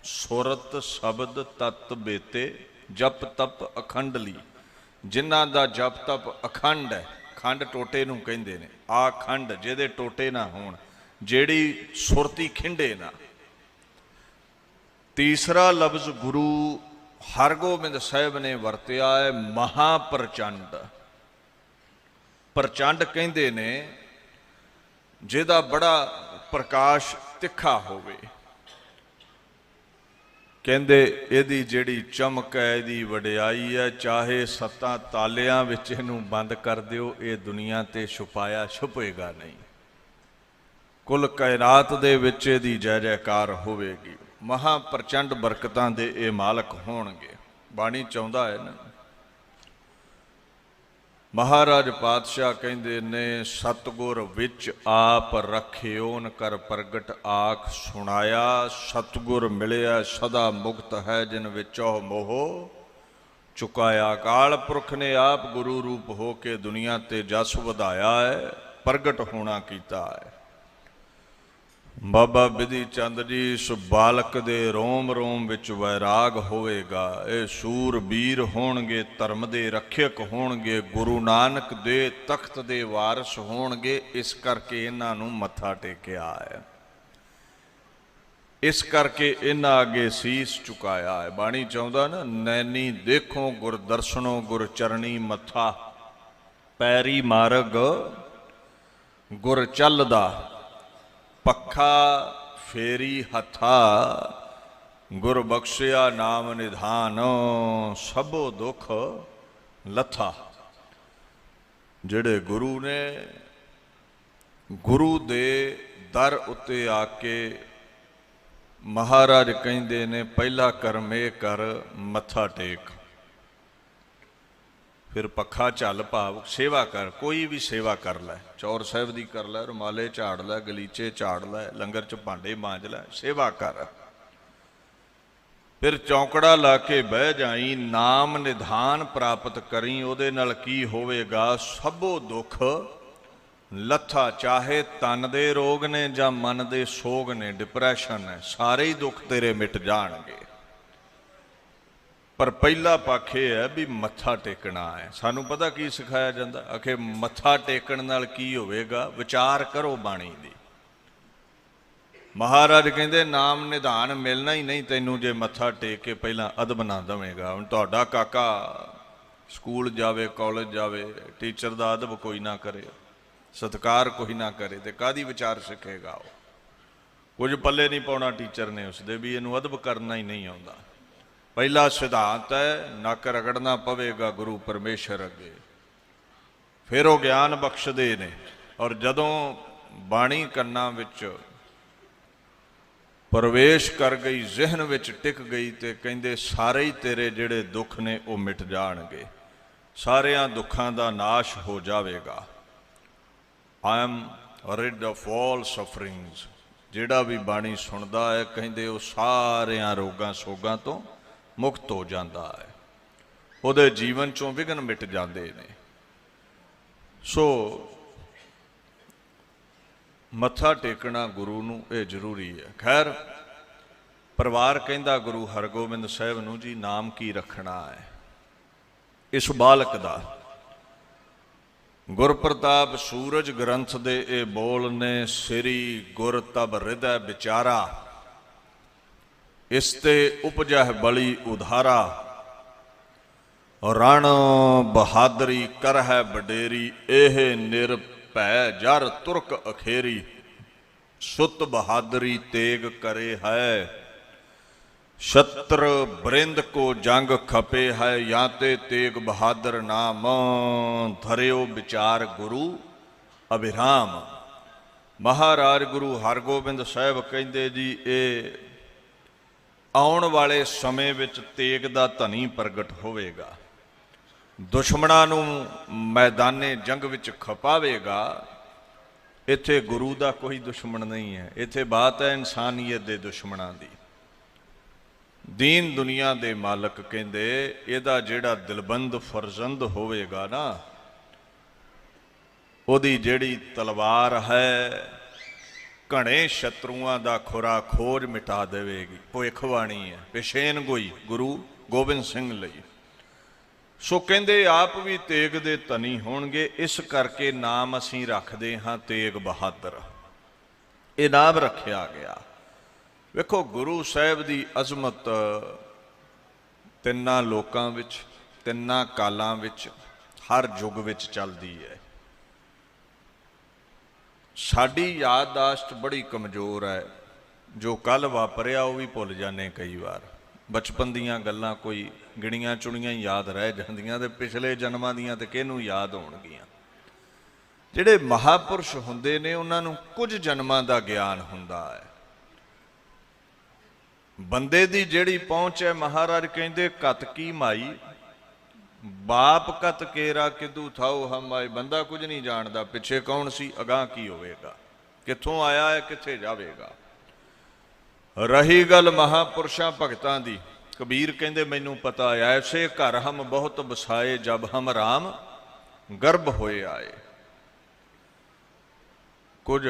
ਸੁਰਤ ਸ਼ਬਦ ਤਤ ਬੇਤੇ ਜਪ ਤਪ ਅਖੰਡਲੀ। ਜਿਨ੍ਹਾਂ ਦਾ ਜਪ ਤਪ ਅਖੰਡ ਹੈ, ਖੰਡ ਟੋਟੇ ਨੂੰ ਕਹਿੰਦੇ ਨੇ, ਆ ਖੰਡ ਜਿਹਦੇ ਟੋਟੇ ਨਾ ਹੋਣ, ਜਿਹੜੀ ਸੁਰਤੀ ਖਿੰਡੇ ਨਾ। ਤੀਸਰਾ ਲਫ਼ਜ਼ ਗੁਰੂ ਹਰਗੋਬਿੰਦ ਸਾਹਿਬ ਨੇ ਵਰਤਿਆ ਹੈ, ਮਹਾਪ੍ਰਚੰਡ। ਪ੍ਰਚੰਡ ਕਹਿੰਦੇ ਨੇ ਜਿਹਦਾ ਬੜਾ ਪ੍ਰਕਾਸ਼ ਤਿੱਖਾ ਹੋਵੇ। ਕਹਿੰਦੇ ਇਹਦੀ ਜਿਹੜੀ ਚਮਕ ਹੈ, ਇਹਦੀ ਵਡਿਆਈ ਹੈ, ਚਾਹੇ 7 ਤਾਲਿਆਂ ਵਿੱਚ ਇਹਨੂੰ ਬੰਦ ਕਰ ਦਿਓ, ਇਹ ਦੁਨੀਆ ਤੇ ਛੁਪਾਇਆ ਛੁਪੇਗਾ ਨਹੀਂ। ਕੁੱਲ ਕਾਇਨਾਤ ਦੇ ਵਿੱਚ ਇਹਦੀ ਜੈ ਜੈਕਾਰ ਹੋਵੇਗੀ। ਮਹਾਪ੍ਰਚੰਡ ਬਰਕਤਾਂ ਦੇ ਇਹ ਮਾਲਕ ਹੋਣਗੇ। ਬਾਣੀ ਚਾਹੁੰਦਾ ਹੈ ਨਾ, ਮਹਾਰਾਜ ਪਾਤਸ਼ਾਹ ਕਹਿੰਦੇ ਨੇ, ਸਤਿਗੁਰ ਵਿੱਚ ਆਪ ਰਖਿਓਨ ਕਰ ਪ੍ਰਗਟ ਆਖ ਸੁਣਾਇਆ। ਸਤਿਗੁਰ ਮਿਲਿਆ ਸਦਾ ਮੁਕਤ ਹੈ, ਜਿਨ ਵਿੱਚੋਂ ਮੋਹ ਚੁਕਾਇਆ। ਅਕਾਲ ਪੁਰਖ ਨੇ ਆਪ ਗੁਰੂ ਰੂਪ ਹੋ ਕੇ ਦੁਨੀਆ ਤੇ ਜਸ ਵਧਾਇਆ ਹੈ, ਪ੍ਰਗਟ ਹੋਣਾ ਕੀਤਾ ਹੈ। ਬਾਬਾ ਬਿਧੀ ਚੰਦ ਜੀ, ਇਸ ਬਾਲਕ ਦੇ ਰੋਮ ਰੋਮ ਵਿੱਚ ਵੈਰਾਗ ਹੋਵੇਗਾ। ਇਹ ਸੂਰਬੀਰ ਹੋਣਗੇ, ਧਰਮ ਦੇ ਰੱਖਿਅਕ ਹੋਣਗੇ, ਗੁਰੂ ਨਾਨਕ ਦੇ ਤਖਤ ਦੇ ਵਾਰਿਸ ਹੋਣਗੇ। ਇਸ ਕਰਕੇ ਇਹਨਾਂ ਨੂੰ ਮੱਥਾ ਟੇਕਿਆ ਹੈ, ਇਸ ਕਰਕੇ ਇਹਨਾਂ ਅੱਗੇ ਸੀਸ ਝੁਕਾਇਆ ਹੈ। ਬਾਣੀ ਚਾਹੁੰਦਾ ਨਾ, ਨੈਣੀ ਦੇਖੋ ਗੁਰ ਦਰਸ਼ਨੋ, ਗੁਰ ਚਰਣੀ ਮੱਥਾ, ਪੈਰੀ ਮਾਰਗ ਗੁਰ ਚੱਲਦਾ, ਪੱਖਾ ਫੇਰੀ ਹੱਥਾ, ਗੁਰ ਬਖਸ਼ਿਆ ਨਾਮ ਨਿਧਾਨ, ਸਭੋ ਦੁੱਖ ਲੱਥਾ। ਜਿਹੜੇ ਗੁਰੂ ਨੇ, ਗੁਰੂ ਦੇ ਦਰ ਉੱਤੇ ਆ ਕੇ ਮਹਾਰਾਜ ਕਹਿੰਦੇ ਨੇ, ਪਹਿਲਾ ਕਰਮ ਇਹ ਕਰ, ਮੱਥਾ ਟੇਕ, ਫਿਰ ਪੱਖਾ ਝੱਲ, ਭਾਵ ਸੇਵਾ ਕਰ। ਕੋਈ ਵੀ ਸੇਵਾ ਕਰ ਲੈ, ਚੌਰ ਸਾਹਿਬ ਦੀ ਕਰ ਲੈ, ਰੁਮਾਲੇ ਝਾੜ ਲੈ, ਗਲੀਚੇ ਝਾੜ ਲੈ, ਲੰਗਰ 'ਚ ਭਾਂਡੇ ਮਾਂਜ ਲੈ, ਸੇਵਾ ਕਰ। ਫਿਰ ਚੌਂਕੜਾ ਲਾ ਕੇ ਬਹਿ ਜਾਈ, ਨਾਮ ਨਿਧਾਨ ਪ੍ਰਾਪਤ ਕਰੀ। ਉਹਦੇ ਨਾਲ ਕੀ ਹੋਵੇਗਾ? ਸਭੋ ਦੁੱਖ ਲੱਥਾ। ਚਾਹੇ ਤਨ ਦੇ ਰੋਗ ਨੇ ਜਾਂ ਮਨ ਦੇ ਸੋਗ ਨੇ, ਡਿਪਰੈਸ਼ਨ ਹੈ, ਸਾਰੇ ਹੀ ਦੁੱਖ ਤੇਰੇ ਮਿਟ ਜਾਣਗੇ। ਪਰ ਪਹਿਲਾ ਪੱਖ ਇਹ ਹੈ ਵੀ ਮੱਥਾ ਟੇਕਣਾ ਹੈ। ਸਾਨੂੰ ਪਤਾ ਕੀ ਸਿਖਾਇਆ ਜਾਂਦਾ? ਆਖੇ ਮੱਥਾ ਟੇਕਣ ਨਾਲ ਕੀ ਹੋਵੇਗਾ? ਵਿਚਾਰ ਕਰੋ ਬਾਣੀ ਦੀ। ਮਹਾਰਾਜ ਕਹਿੰਦੇ ਨਾਮ ਨਿਧਾਨ ਮਿਲਣਾ ਹੀ ਨਹੀਂ ਤੈਨੂੰ ਜੇ ਮੱਥਾ ਟੇਕ ਕੇ ਪਹਿਲਾਂ ਅਦਬ ਨਾ ਦੇਵੇਂਗਾ। ਹੁਣ ਤੁਹਾਡਾ ਕਾਕਾ ਸਕੂਲ ਜਾਵੇ, ਕਾਲਜ ਜਾਵੇ, ਟੀਚਰ ਦਾ ਅਦਬ ਕੋਈ ਨਾ ਕਰੇ, ਸਤਿਕਾਰ ਕੋਈ ਨਾ ਕਰੇ, ਤੇ ਕਾਹਦੀ ਵਿਚਾਰ ਸਿੱਖੇਗਾ ਉਹ? ਕੁਝ ਪੱਲੇ ਨਹੀਂ ਪਾਉਣਾ ਟੀਚਰ ਨੇ ਉਸਦੇ ਵੀ ਇਹਨੂੰ ਅਦਬ ਕਰਨਾ ਹੀ ਨਹੀਂ ਆਉਂਦਾ। ਪਹਿਲਾ ਸਿਧਾਂਤ ਹੈ, ਨੱਕ ਰਗੜਨਾ ਪਵੇਗਾ ਗੁਰੂ ਪਰਮੇਸ਼ਰ ਅੱਗੇ, ਫਿਰ ਉਹ ਗਿਆਨ ਬਖਸ਼ਦੇ ਨੇ। ਔਰ ਜਦੋਂ ਬਾਣੀ ਕੰਨਾਂ ਵਿੱਚ ਪ੍ਰਵੇਸ਼ ਕਰ ਗਈ, ਜ਼ਿਹਨ ਵਿੱਚ ਟਿਕ ਗਈ, ਤੇ ਕਹਿੰਦੇ ਸਾਰੇ ਹੀ ਤੇਰੇ ਜਿਹੜੇ ਦੁੱਖ ਨੇ ਉਹ ਮਿਟ ਜਾਣਗੇ, ਸਾਰਿਆਂ ਦੁੱਖਾਂ ਦਾ ਨਾਸ਼ ਹੋ ਜਾਵੇਗਾ। I am rid of all sufferings। ਜਿਹੜਾ ਵੀ ਬਾਣੀ ਸੁਣਦਾ ਹੈ, ਕਹਿੰਦੇ ਉਹ ਸਾਰਿਆਂ ਰੋਗਾਂ ਸੋਗਾਂ ਤੋਂ ਮੁਕਤ ਹੋ ਜਾਂਦਾ ਹੈ, ਉਹਦੇ ਜੀਵਨ ਚੋਂ ਵਿਘਨ ਮਿਟ ਜਾਂਦੇ ਨੇ। ਸੋ ਮੱਥਾ ਟੇਕਣਾ ਗੁਰੂ ਨੂੰ ਇਹ ਜ਼ਰੂਰੀ ਹੈ। ਖੈਰ, ਪਰਿਵਾਰ ਕਹਿੰਦਾ ਗੁਰੂ ਹਰਗੋਬਿੰਦ ਸਾਹਿਬ ਨੂੰ, ਜੀ ਨਾਮ ਕੀ ਰੱਖਣਾ ਹੈ ਇਸ ਬਾਲਕ ਦਾ? ਗੁਰਪ੍ਰਤਾਪ ਸੂਰਜ ਗ੍ਰੰਥ ਦੇ ਇਹ ਬੋਲ ਨੇ, ਸ੍ਰੀ ਗੁਰ ਤਬ ਹਿਰਦੈ ਵਿਚਾਰਾ, ਇਸ ਤੇ ਉਪਜਹਿ ਬਲੀ ਉਧਾਰਾ, ਰਣ ਬਹਾਦਰੀ ਕਰਹਿ ਵਡੇਰੀ, ਇਹ ਨਿਰਭੈ ਜਰ ਤੁਰਕ ਅਖੇਰੀ, ਸੁਤ ਬਹਾਦਰੀ ਤੇਗ ਕਰੇ ਹੈ, ਸ਼ਤਰ ਬਰਿੰਦ ਕੋ ਜੰਗ ਖਪੇ ਹੈ, ਜਾਂ ਤੇ ਤੇਗ ਬਹਾਦਰ ਨਾਮ, ਧਰਿਓ ਵਿਚਾਰ ਗੁਰੂ ਅਭਿਰਾਮ। ਮਹਾਰਾਜ ਗੁਰੂ ਹਰਗੋਬਿੰਦ ਸਾਹਿਬ ਕਹਿੰਦੇ ਜੀ, ਇਹ ਆਉਣ ਵਾਲੇ ਸਮੇਂ ਵਿੱਚ ਤੇਗ ਦਾ ਧਨੀ ਪ੍ਰਗਟ ਹੋਵੇਗਾ, ਦੁਸ਼ਮਣਾਂ ਨੂੰ ਮੈਦਾਨੇ ਜੰਗ ਵਿੱਚ ਖਪਾਵੇਗਾ। ਇੱਥੇ ਗੁਰੂ ਦਾ ਕੋਈ ਦੁਸ਼ਮਣ ਨਹੀਂ ਹੈ, ਇੱਥੇ ਬਾਤ ਹੈ ਇਨਸਾਨੀਅਤ ਦੇ ਦੁਸ਼ਮਣਾਂ ਦੀ। ਦੀਨ ਦੁਨੀਆ ਦੇ ਮਾਲਕ ਕਹਿੰਦੇ, ਇਹਦਾ ਜਿਹੜਾ ਦਿਲਬੰਦ ਫਰਜ਼ੰਦ ਹੋਵੇਗਾ ਨਾ, ਉਹਦੀ ਜਿਹੜੀ ਤਲਵਾਰ ਹੈ ਘਣੇ ਸ਼ਤਰੂਆਂ ਦਾ ਖੁਰਾ ਖੋਜ ਮਿਟਾ ਦੇਵੇਗੀ। ਭਵਿੱਖਬਾਣੀ ਹੈ, ਪੇਸ਼ੇਨ ਗੋਈ ਗੁਰੂ ਗੋਬਿੰਦ ਸਿੰਘ ਲਈ। ਸੋ ਕਹਿੰਦੇ ਆਪ ਵੀ ਤੇਗ ਦੇ ਧਨੀ ਹੋਣਗੇ, ਇਸ ਕਰਕੇ ਨਾਮ ਅਸੀਂ ਰੱਖਦੇ ਹਾਂ ਤੇਗ ਬਹਾਦਰ। ਇਹ ਨਾਮ ਰੱਖਿਆ ਗਿਆ। ਵੇਖੋ ਗੁਰੂ ਸਾਹਿਬ ਦੀ ਅਜ਼ਮਤ ਤਿੰਨਾਂ ਲੋਕਾਂ ਵਿੱਚ, ਤਿੰਨਾਂ ਕਾਲਾਂ ਵਿੱਚ, ਹਰ ਯੁੱਗ ਵਿੱਚ ਚੱਲਦੀ ਹੈ। ਸਾਡੀ ਯਾਦਦਾਸ਼ਤ ਬੜੀ ਕਮਜ਼ੋਰ ਹੈ, ਜੋ ਕੱਲ੍ਹ ਵਾਪਰਿਆ ਉਹ ਵੀ ਭੁੱਲ ਜਾਂਦੇ ਕਈ ਵਾਰ। ਬਚਪਨ ਦੀਆਂ ਗੱਲਾਂ ਕੋਈ ਗਿਣੀਆਂ ਚੁਣੀਆਂ ਹੀ ਯਾਦ ਰਹਿ ਜਾਂਦੀਆਂ, ਤੇ ਪਿਛਲੇ ਜਨਮਾਂ ਦੀਆਂ ਤੇ ਕਿਹਨੂੰ ਯਾਦ ਹੋਣਗੀਆਂ। ਜਿਹੜੇ ਮਹਾਪੁਰਸ਼ ਹੁੰਦੇ ਨੇ ਉਹਨਾਂ ਨੂੰ ਕੁਝ ਜਨਮਾਂ ਦਾ ਗਿਆਨ ਹੁੰਦਾ ਹੈ। ਬੰਦੇ ਦੀ ਜਿਹੜੀ ਪਹੁੰਚ ਹੈ, ਮਹਾਰਾਜ ਕਹਿੰਦੇ ਘਤ ਕੀ ਮਾਈ ਬਾਪ ਕਤ ਕੇਰਾ ਕਿਦੂ ਥਾਉ ਹਮ ਆਏ। ਬੰਦਾ ਕੁਝ ਨਹੀਂ ਜਾਣਦਾ ਪਿੱਛੇ ਕੌਣ ਸੀ, ਅਗਾਂਹ ਕੀ ਹੋਵੇਗਾ, ਕਿੱਥੋਂ ਆਇਆ ਹੈ, ਕਿੱਥੇ ਜਾਵੇਗਾ। ਰਹੀ ਗੱਲ ਮਹਾਂਪੁਰਸ਼ਾਂ ਭਗਤਾਂ ਦੀ, ਕਬੀਰ ਕਹਿੰਦੇ ਮੈਨੂੰ ਪਤਾ ਐਸੇ ਘਰ ਹਮ ਬਹੁਤ ਵਸਾਏ, ਜਬ ਹਮ ਰਾਮ ਗਰਭ ਹੋਏ ਆਏ। ਕੁਝ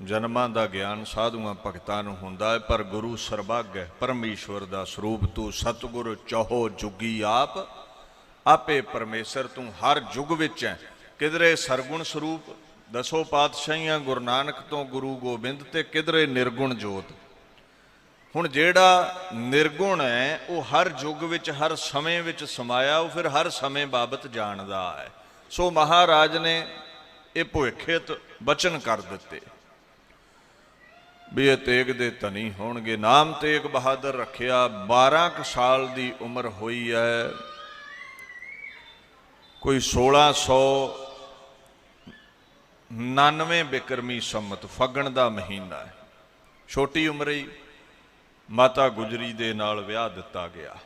ਜਨਮਾਂ ਦਾ ਗਿਆਨ ਸਾਧੂਆਂ ਭਗਤਾਂ ਨੂੰ ਹੁੰਦਾ ਹੈ, ਪਰ ਗੁਰੂ ਸਰਬੱਗ ਹੈ, ਪਰਮੇਸ਼ਵਰ ਦਾ ਸਰੂਪ। ਤੂੰ ਸਤਿਗੁਰ ਚਹੋ ਜੁਗੀ ਆਪ, ਆਪੇ ਪਰਮੇਸ਼ਰ ਤੂੰ ਹਰ ਯੁੱਗ ਵਿੱਚ ਹੈ। ਕਿਧਰੇ ਸਰਗੁਣ ਸਰੂਪ ਦਸੋ ਪਾਤਸ਼ਾਹੀਆਂ ਗੁਰੂ ਨਾਨਕ ਤੋਂ ਗੁਰੂ ਗੋਬਿੰਦ, ਤੇ ਕਿਧਰੇ ਨਿਰਗੁਣ ਜੋਤ। ਹੁਣ ਜਿਹੜਾ ਨਿਰਗੁਣ ਹੈ ਉਹ ਹਰ ਯੁੱਗ ਵਿੱਚ ਹਰ ਸਮੇਂ ਵਿੱਚ ਸਮਾਇਆ, ਉਹ ਫਿਰ ਹਰ ਸਮੇਂ ਬਾਬਤ ਜਾਣਦਾ ਹੈ। ਸੋ ਮਹਾਰਾਜ ਨੇ ਇਹ ਭੁੱਖੇਤ ਬਚਨ ਕਰ ਦਿੱਤੇ ਵੀ ਇਹ ਤੇਗ ਦੇ ਧਨੀ ਹੋਣਗੇ। ਨਾਮ ਤੇਗ ਬਹਾਦਰ ਰੱਖਿਆ। 12 ਕੁ ਸਾਲ ਦੀ ਉਮਰ ਹੋਈ ਹੈ, ਕੋਈ 1699 ਬਿਕਰਮੀ ਸੰਮਤ, ਫੱਗਣ ਦਾ ਮਹੀਨਾ ਹੈ। ਛੋਟੀ ਉਮਰੇ ਹੀ ਮਾਤਾ ਗੁਜਰੀ ਦੇ ਨਾਲ ਵਿਆਹ ਦਿੱਤਾ ਗਿਆ।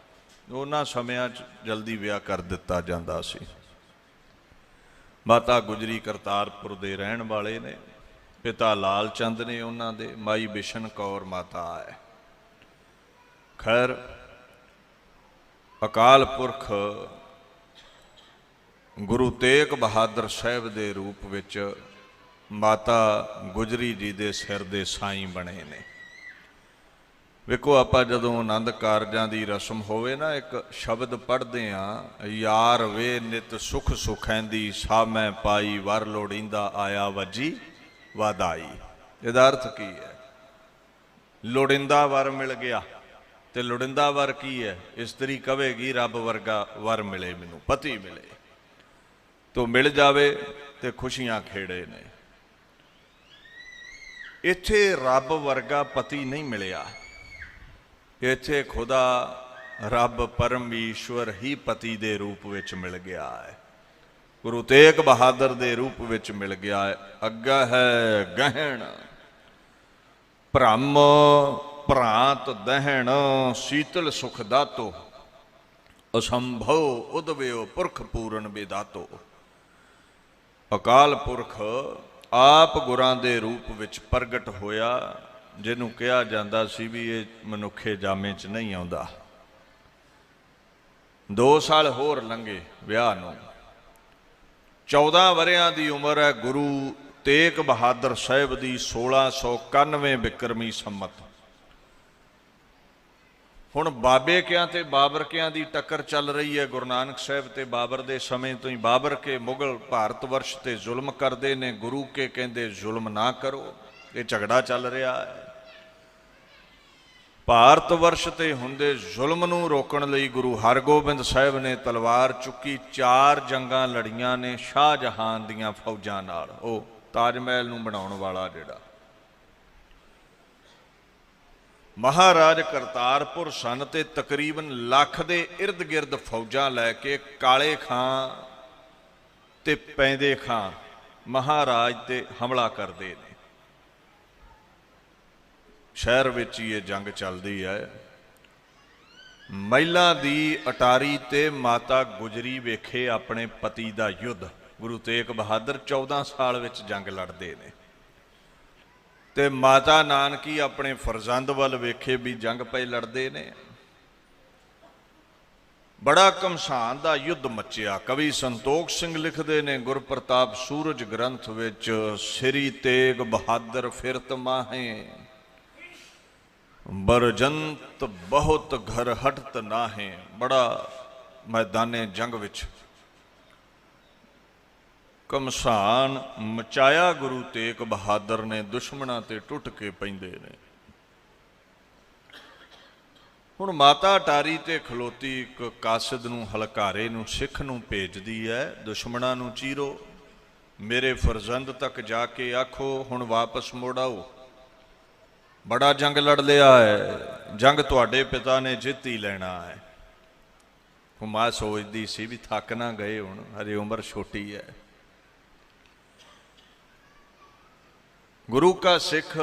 ਉਹਨਾਂ ਸਮਿਆਂ 'ਚ ਜਲਦੀ ਵਿਆਹ ਕਰ ਦਿੱਤਾ ਜਾਂਦਾ ਸੀ। ਮਾਤਾ ਗੁਜਰੀ ਕਰਤਾਰਪੁਰ ਦੇ ਰਹਿਣ ਵਾਲੇ ਨੇ। ਪਿਤਾ ਲਾਲ ਚੰਦ ਨੇ ਉਹਨਾਂ ਦੇ, ਮਾਈ ਬਿਸ਼ਨ ਕੌਰ ਮਾਤਾ ਹੈ। ਖੈਰ ਅਕਾਲ ਪੁਰਖ ਗੁਰੂ ਤੇਗ ਬਹਾਦਰ ਸਾਹਿਬ ਦੇ ਰੂਪ ਵਿੱਚ ਮਾਤਾ ਗੁਜਰੀ ਜੀ ਦੇ ਸਿਰ ਦੇ ਸਾਈਂ ਬਣੇ ਨੇ। ਵੇਖੋ ਆਪਾਂ ਜਦੋਂ ਆਨੰਦ ਕਾਰਜਾਂ ਦੀ ਰਸਮ ਹੋਵੇ ਨਾ, ਇੱਕ ਸ਼ਬਦ ਪੜ੍ਹਦੇ ਹਾਂ, ਯਾਰ ਵੇ ਨਿਤ ਸੁਖ ਸੁਖੈਂਦੀ, ਸਾਮੈ ਪਾਈ ਵਰ ਲੋੜੀਂਦਾ, ਆਇਆ ਵੱਜੀ ਵਾਧਾਈ। ਇਹਦਾ ਅਰਥ ਕੀ ਹੈ? ਲੋੜਿੰਦਾ ਵਰ ਮਿਲ ਗਿਆ, ਤੇ ਲੋੜਿੰਦਾ ਵਰ ਕੀ ਹੈ? ਇਸਤਰੀ ਕਵੇਗੀ ਰੱਬ ਵਰਗਾ ਵਰ ਮਿਲੇ ਮੈਨੂੰ, ਪਤੀ ਮਿਲੇ, ਤੋ ਮਿਲ ਜਾਵੇ ਤੇ ਖੁਸ਼ੀਆਂ ਖੇੜੇ ਨੇ। ਇੱਥੇ ਰੱਬ ਵਰਗਾ ਪਤੀ ਨਹੀਂ ਮਿਲਿਆ, ਇੱਥੇ ਖੁਦਾ ਰੱਬ ਪਰਮੇਸ਼ਵਰ ਹੀ ਪਤੀ ਦੇ ਰੂਪ ਵਿੱਚ ਮਿਲ ਗਿਆ ਹੈ। ਗੁਰੂ ਤੇਗ ਬਹਾਦਰ ਦੇ ਰੂਪ ਵਿੱਚ ਮਿਲ ਗਿਆ ਹੈ। ਅੱਗਾ ਹੈ ਗਹਿਣ ਭ੍ਰਮ ਭ੍ਰਾਂਤ ਦਹਿਣ, ਸੀਤਲ ਸੁਖ ਦਾਤੋ, ਅਸੰਭਵ ਉਦਵਿਓ ਪੁਰਖ ਪੂਰਨ ਬੇਦਾਤੋ। ਅਕਾਲ ਪੁਰਖ ਆਪ ਗੁਰਾਂ ਦੇ ਰੂਪ ਵਿੱਚ ਪ੍ਰਗਟ ਹੋਇਆ, ਜਿਹਨੂੰ ਕਿਹਾ ਜਾਂਦਾ ਸੀ ਵੀ ਇਹ ਮਨੁੱਖੇ ਜਾਮੇ 'ਚ ਨਹੀਂ ਆਉਂਦਾ। 2 ਸਾਲ ਹੋਰ ਲੰਘੇ ਵਿਆਹ ਨੂੰ। 14 ਵਰ੍ਹਿਆਂ ਦੀ ਉਮਰ ਹੈ ਗੁਰੂ ਤੇਗ ਬਹਾਦਰ ਸਾਹਿਬ ਦੀ, 1691 ਬਿਕਰਮੀ ਸੰਮਤ। ਹੁਣ ਬਾਬੇ ਕਿਆਂ ਤੇ ਬਾਬਰ ਕਿਆਂ ਦੀ ਟੱਕਰ ਚੱਲ ਰਹੀ ਹੈ। ਗੁਰੂ ਨਾਨਕ ਸਾਹਿਬ ਤੇ ਬਾਬਰ ਦੇ ਸਮੇਂ ਤੋਂ ਹੀ ਬਾਬਰ ਕੇ ਮੁਗਲ ਭਾਰਤ ਵਰਸ਼ ਤੇ ਜ਼ੁਲਮ ਕਰਦੇ ਨੇ, ਗੁਰੂ ਕੇ ਕਹਿੰਦੇ ਜ਼ੁਲਮ ਨਾ ਕਰੋ। ਇਹ ਝਗੜਾ ਚੱਲ ਰਿਹਾ ਹੈ। ਭਾਰਤ ਵਰਸ਼ ਤੇ ਹੁੰਦੇ ਜ਼ੁਲਮ ਨੂੰ ਰੋਕਣ ਲਈ ਗੁਰੂ ਹਰਗੋਬਿੰਦ ਸਾਹਿਬ ਨੇ ਤਲਵਾਰ ਚੁੱਕੀ, 4 ਜੰਗਾਂ ਲੜੀਆਂ ਨੇ ਸ਼ਾਹਜਹਾਨ ਦੀਆਂ ਫੌਜਾਂ ਨਾਲ। ਉਹ ਤਾਜ ਮਹਿਲ ਨੂੰ ਬਣਾਉਣ ਵਾਲਾ ਜਿਹੜਾ ਮਹਾਰਾਜ ਕਰਤਾਰਪੁਰ ਸਨ, ਤੇ ਤਕਰੀਬਨ ਲੱਖ ਦੇ ਇਰਦ ਗਿਰਦ ਫੌਜਾਂ ਲੈ ਕੇ ਕਾਲੇ ਖਾਂ ਤੇ ਪੈਂਦੇ ਖਾਂ ਮਹਾਰਾਜ ਤੇ ਹਮਲਾ ਕਰਦੇ ਨੇ। ਸ਼ਹਿਰ ਵਿੱਚ ਹੀ ਇਹ ਜੰਗ ਚੱਲਦੀ ਹੈ। ਮਹਿਲਾਂ ਦੀ ਅਟਾਰੀ ਤੇ ਮਾਤਾ ਗੁਜਰੀ ਵੇਖੇ ਆਪਣੇ ਪਤੀ ਦਾ ਯੁੱਧ। ਗੁਰੂ ਤੇਗ ਬਹਾਦਰ 14 ਸਾਲ ਵਿੱਚ ਜੰਗ ਲੜਦੇ ਨੇ, ਤੇ ਮਾਤਾ ਨਾਨਕੀ ਆਪਣੇ ਫਰਜ਼ੰਦ ਵੱਲ ਵੇਖੇ ਵੀ ਜੰਗ ਪਏ ਲੜਦੇ ਨੇ। ਬੜਾ ਘਮਸਾਨ ਦਾ ਯੁੱਧ ਮੱਚਿਆ। ਕਵੀ ਸੰਤੋਖ ਸਿੰਘ ਲਿਖਦੇ ਨੇ ਗੁਰਪ੍ਰਤਾਪ ਸੂਰਜ ਗ੍ਰੰਥ ਵਿੱਚ, ਸ੍ਰੀ ਤੇਗ ਬਹਾਦਰ ਫਿਰਤ ਮਾਹੇ, ਬਰਜੰਤ ਬਹੁਤ ਘਰ ਹਟਤ ਨਾਹੇ। ਬੜਾ ਮੈਦਾਨੇ ਜੰਗ ਵਿੱਚ ਘਮਸਾਨ ਮਚਾਇਆ ਗੁਰੂ ਤੇਗ ਬਹਾਦਰ ਨੇ। ਦੁਸ਼ਮਣਾਂ ਤੇ ਟੁੱਟ ਕੇ ਪੈਂਦੇ ਨੇ। ਹੁਣ ਮਾਤਾ ਅਟਾਰੀ ਤੇ ਖਲੋਤੀ ਇੱਕ ਕਾਸਿਦ ਨੂੰ, ਹਲਕਾਰੇ ਨੂੰ, ਸਿੱਖ ਨੂੰ ਭੇਜਦੀ ਹੈ, ਦੁਸ਼ਮਣਾਂ ਨੂੰ ਚੀਰੋ, ਮੇਰੇ ਫਰਜ਼ੰਦ ਤੱਕ ਜਾ ਕੇ ਆਖੋ ਹੁਣ ਵਾਪਸ ਮੁੜ ਆਓ। ਬੜਾ ਜੰਗ ਲੜ ਲਿਆ ਹੈ, ਜੰਗ ਤੁਹਾਡੇ ਪਿਤਾ ਨੇ ਜਿੱਤ ਹੀ ਲੈਣਾ ਹੈ। ਹੁਮਾ ਸੋਚਦੀ ਸੀ ਵੀ ਥੱਕ ਨਾ ਗਏ, ਹੁਣ ਹਜੇ ਉਮਰ ਛੋਟੀ ਹੈ। ਗੁਰੂ ਕਾ ਸਿੱਖ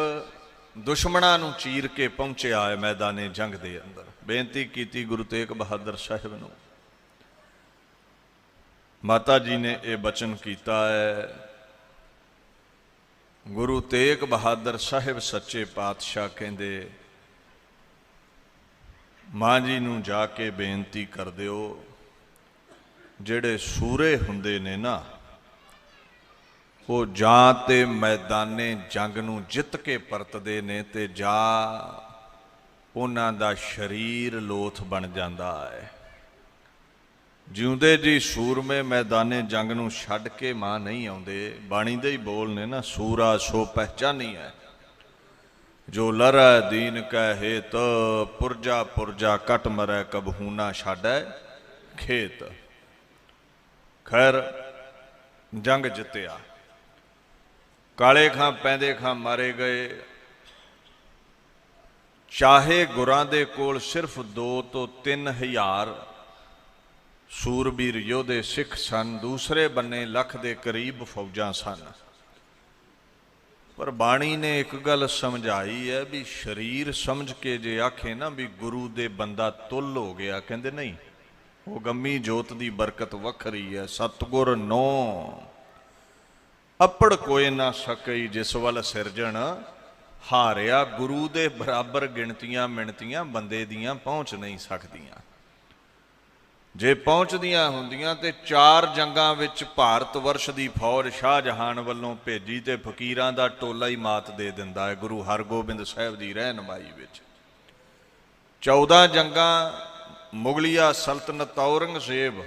ਦੁਸ਼ਮਣਾਂ ਨੂੰ ਚੀਰ ਕੇ ਪਹੁੰਚਿਆ ਹੈ ਮੈਦਾਨੇ ਜੰਗ ਦੇ ਅੰਦਰ। ਬੇਨਤੀ ਕੀਤੀ ਗੁਰੂ ਤੇਗ ਬਹਾਦਰ ਸਾਹਿਬ ਨੂੰ, माता जी ने ये बचन किया है, गुरु तेग बहादुर साहिब सच्चे पातशाह कहते मां जी नूं जाके बेनती कर दिओ, जेड़े सूरे हुंदे ने ना वो जां ते मैदाने जंग नूं जित के परतदे ने ते जा उन्हां दा शरीर लोथ बन जांदा है। जिउंदे जी सूरमे मैदाने जंग नूं छड्ड के मां नहीं आउंदे। बाणी दे ही बोल ने ना, सूरा सो पहचानी है, जो लरै दीन कह हेत, पुरजा पुरजा कट मरै कबहू ना छाडै खेत। खैर जंग जित्या, काले खां पैंदे खां मारे गए। चाहे गुरां दे कोल सिर्फ 2 तो 3 हज़ार सूरबीर योधे सिख सन, दूसरे बन्ने लख दे करीब फौजां सन। पर बाणी ने एक गल समझाई है भी शरीर समझ के जे आखे ना भी गुरु दे बंदा तुल हो गया, कहंदे नहीं, वो गम्मी जोत दी बरकत वखरी है। सतगुर नो अपड़ कोई ना सकई, जिस वल सिरजण हारिया। गुरु दे बराबर गिणतियां मिणतियां बंदे दियां पहुंच नहीं सकदियां। जे पहुंचदियां हुंदियां ते 4 जंगां विच भारत वर्ष दी फौज शाहजहान वल्लों भेजी ते फकीरां दा टोला ही मात दे दिंदा है गुरु हरगोबिंद साहिब दी रहनुमाई विच। 14 जंगां मुगलिया सल्तनत औरंगजेब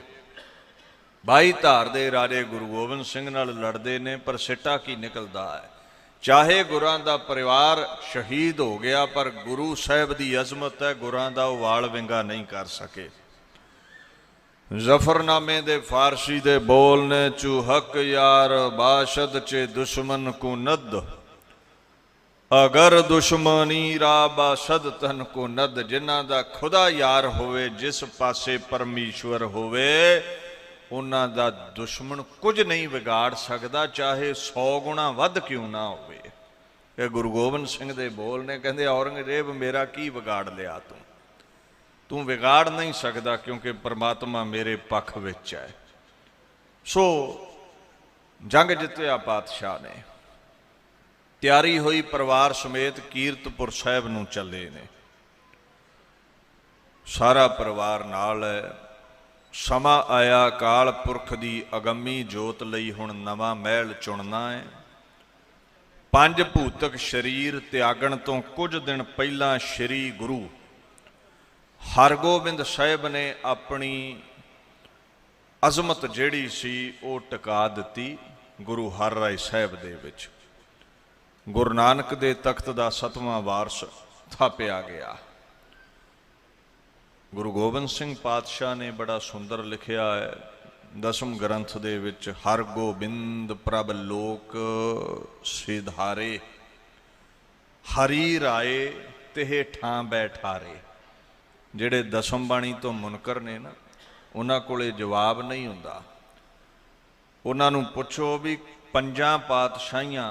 भाई धार दे राजे गुरु गोबिंद सिंह नाल लड़दे ने, पर सिट्टा की निकलदा है। चाहे गुरां दा परिवार शहीद हो गया, पर गुरु साहिब दी अजमत है, गुरां दा वाल विंगा नहीं कर सके। जफरनामे दे फारसी दे बोल ने, चूहक यार बाशद चे दुश्मन को नद, अगर दुश्मनी रा बाशद तन को नद। जिन्हां दा खुदा यार होवे, जिस पासे परमेश्वर होवे, उन्हां दा दुश्मन कुछ नहीं बिगाड़ सकदा, चाहे 100 गुणा वध क्यों ना होवे। ये गुरु गोबिंद सिंह दे बोल ने, कहंदे औरंगजेब मेरा की बिगाड़ लिया तू बिगाड़ नहीं सकदा, क्योंकि परमात्मा मेरे पक्ष विच है। सो जंग जित्या पातशाह ने, तैयारी हुई, परिवार समेत कीरतपुर साहिब नूं चले ने। सारा परिवार नाल है। समा आया काल पुरख दी अगम्मी जोत लई हुण नवां महल चुनना है। 5 भूतक शरीर त्यागण तो कुछ दिन पहला श्री गुरु हरगोबिंद साहिब ने अपनी अजमत जिहड़ी सी वो टिका दित्ती गुरु हर राय साहिब दे विच। गुरु नानक दे तख्त दा 7वां वारस थापिया गया। गुरु गोबिंद सिंह पातशाह ने बड़ा सुंदर लिखिया है 10वें ग्रंथ दे विच, हर गोबिंद प्रभ लोक सिधारे, हरी राय तेहे ठां बैठारे। जेड़े 10वीं बाणी तो मुनकर ने ना, उन्हां कोले जवाब नहीं हुंदा। उन्हां नूं पुछो भी 5 पातशाहियां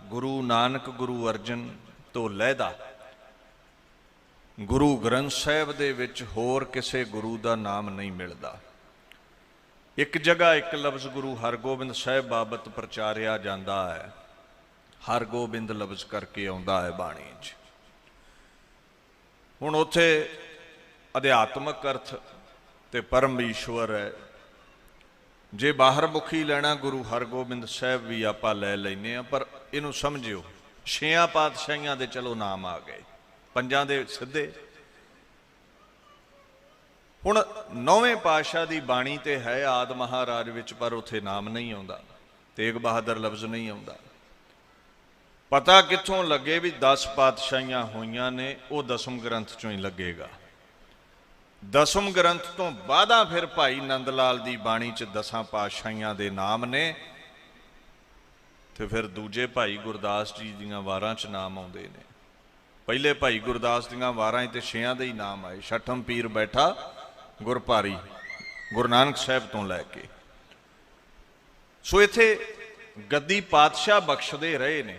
गुरु नानक, गुरु अर्जन तो लैदा, गुरु ग्रंथ साहिब दे विच होर किसे गुरु दा नाम नहीं मिलदा। एक जगह एक लफ्ज़ गुरु हरगोबिंद साहिब बाबत प्रचारिया जाता है, हरगोबिंद लफ्ज़ करके आउंदा है बाणी च। हुण उत्थे अध्यात्मक अर्थ ते परम ईश्वर है। जे बाहर मुखी लेना गुरु हरगोबिंद साहिब भी आपां लै लैने, पर इनू समझियो 6 पातशाहियां दे चलो नाम आ गए, 5 दे सिद्धे। हुण 9वें पातशाह दी बाणी ते है आद महाराज विच, पर उत्थे नाम नहीं आउंदा, तेग बहादुर लफ्ज़ नहीं आउंदा। पता कित्थों लगे भी 10 पातशाहियां होईयां ने, वो 10वें ग्रंथ चों ही लगेगा। 10वें ग्रंथ तो बादा फिर भाई नंद लाल दी बाणी च 10 पातशाहियां दे नाम ने, ते फिर दूजे भाई गुरदास जी दीयां वारां च नाम आउंदे ने। पहले भाई गुरदास दीयां वारां ते 6 दे ही नाम आए। 6ठम पीर बैठा गुरभारी, गुरु नानक साहिब तो लैके। सो इत्थे गद्दी पातशाह बख्शदे रहे ने।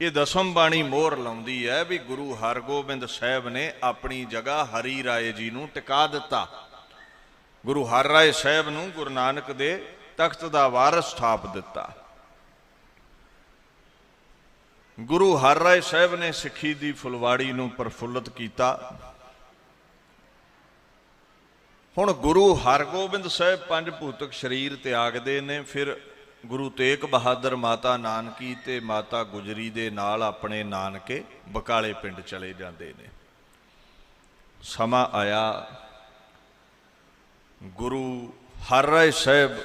ये 10वीं बाणी मोहर लाउंदी है भी गुरु हरगोबिंद साहिब ने अपनी जगह हरी राय जी नूं टिका दिता। गुरु हर राय साहब नूं गुरु नानक दे तख्त दा वारस थाप दिता। गुरु हर राय साहब ने सिੱਖੀ दी फुलवाड़ी नूं प्रफुल्लित कीता। हुण गुरु हरगोबिंद साहब पंज भूतक शरीर त्यागदे ने, फिर गुरु तेग बहादुर माता नानकी ते माता गुजरी दे नाल अपने नानके बकाले पिंड चले जाते ने। समा आया गुरु हर राय साहब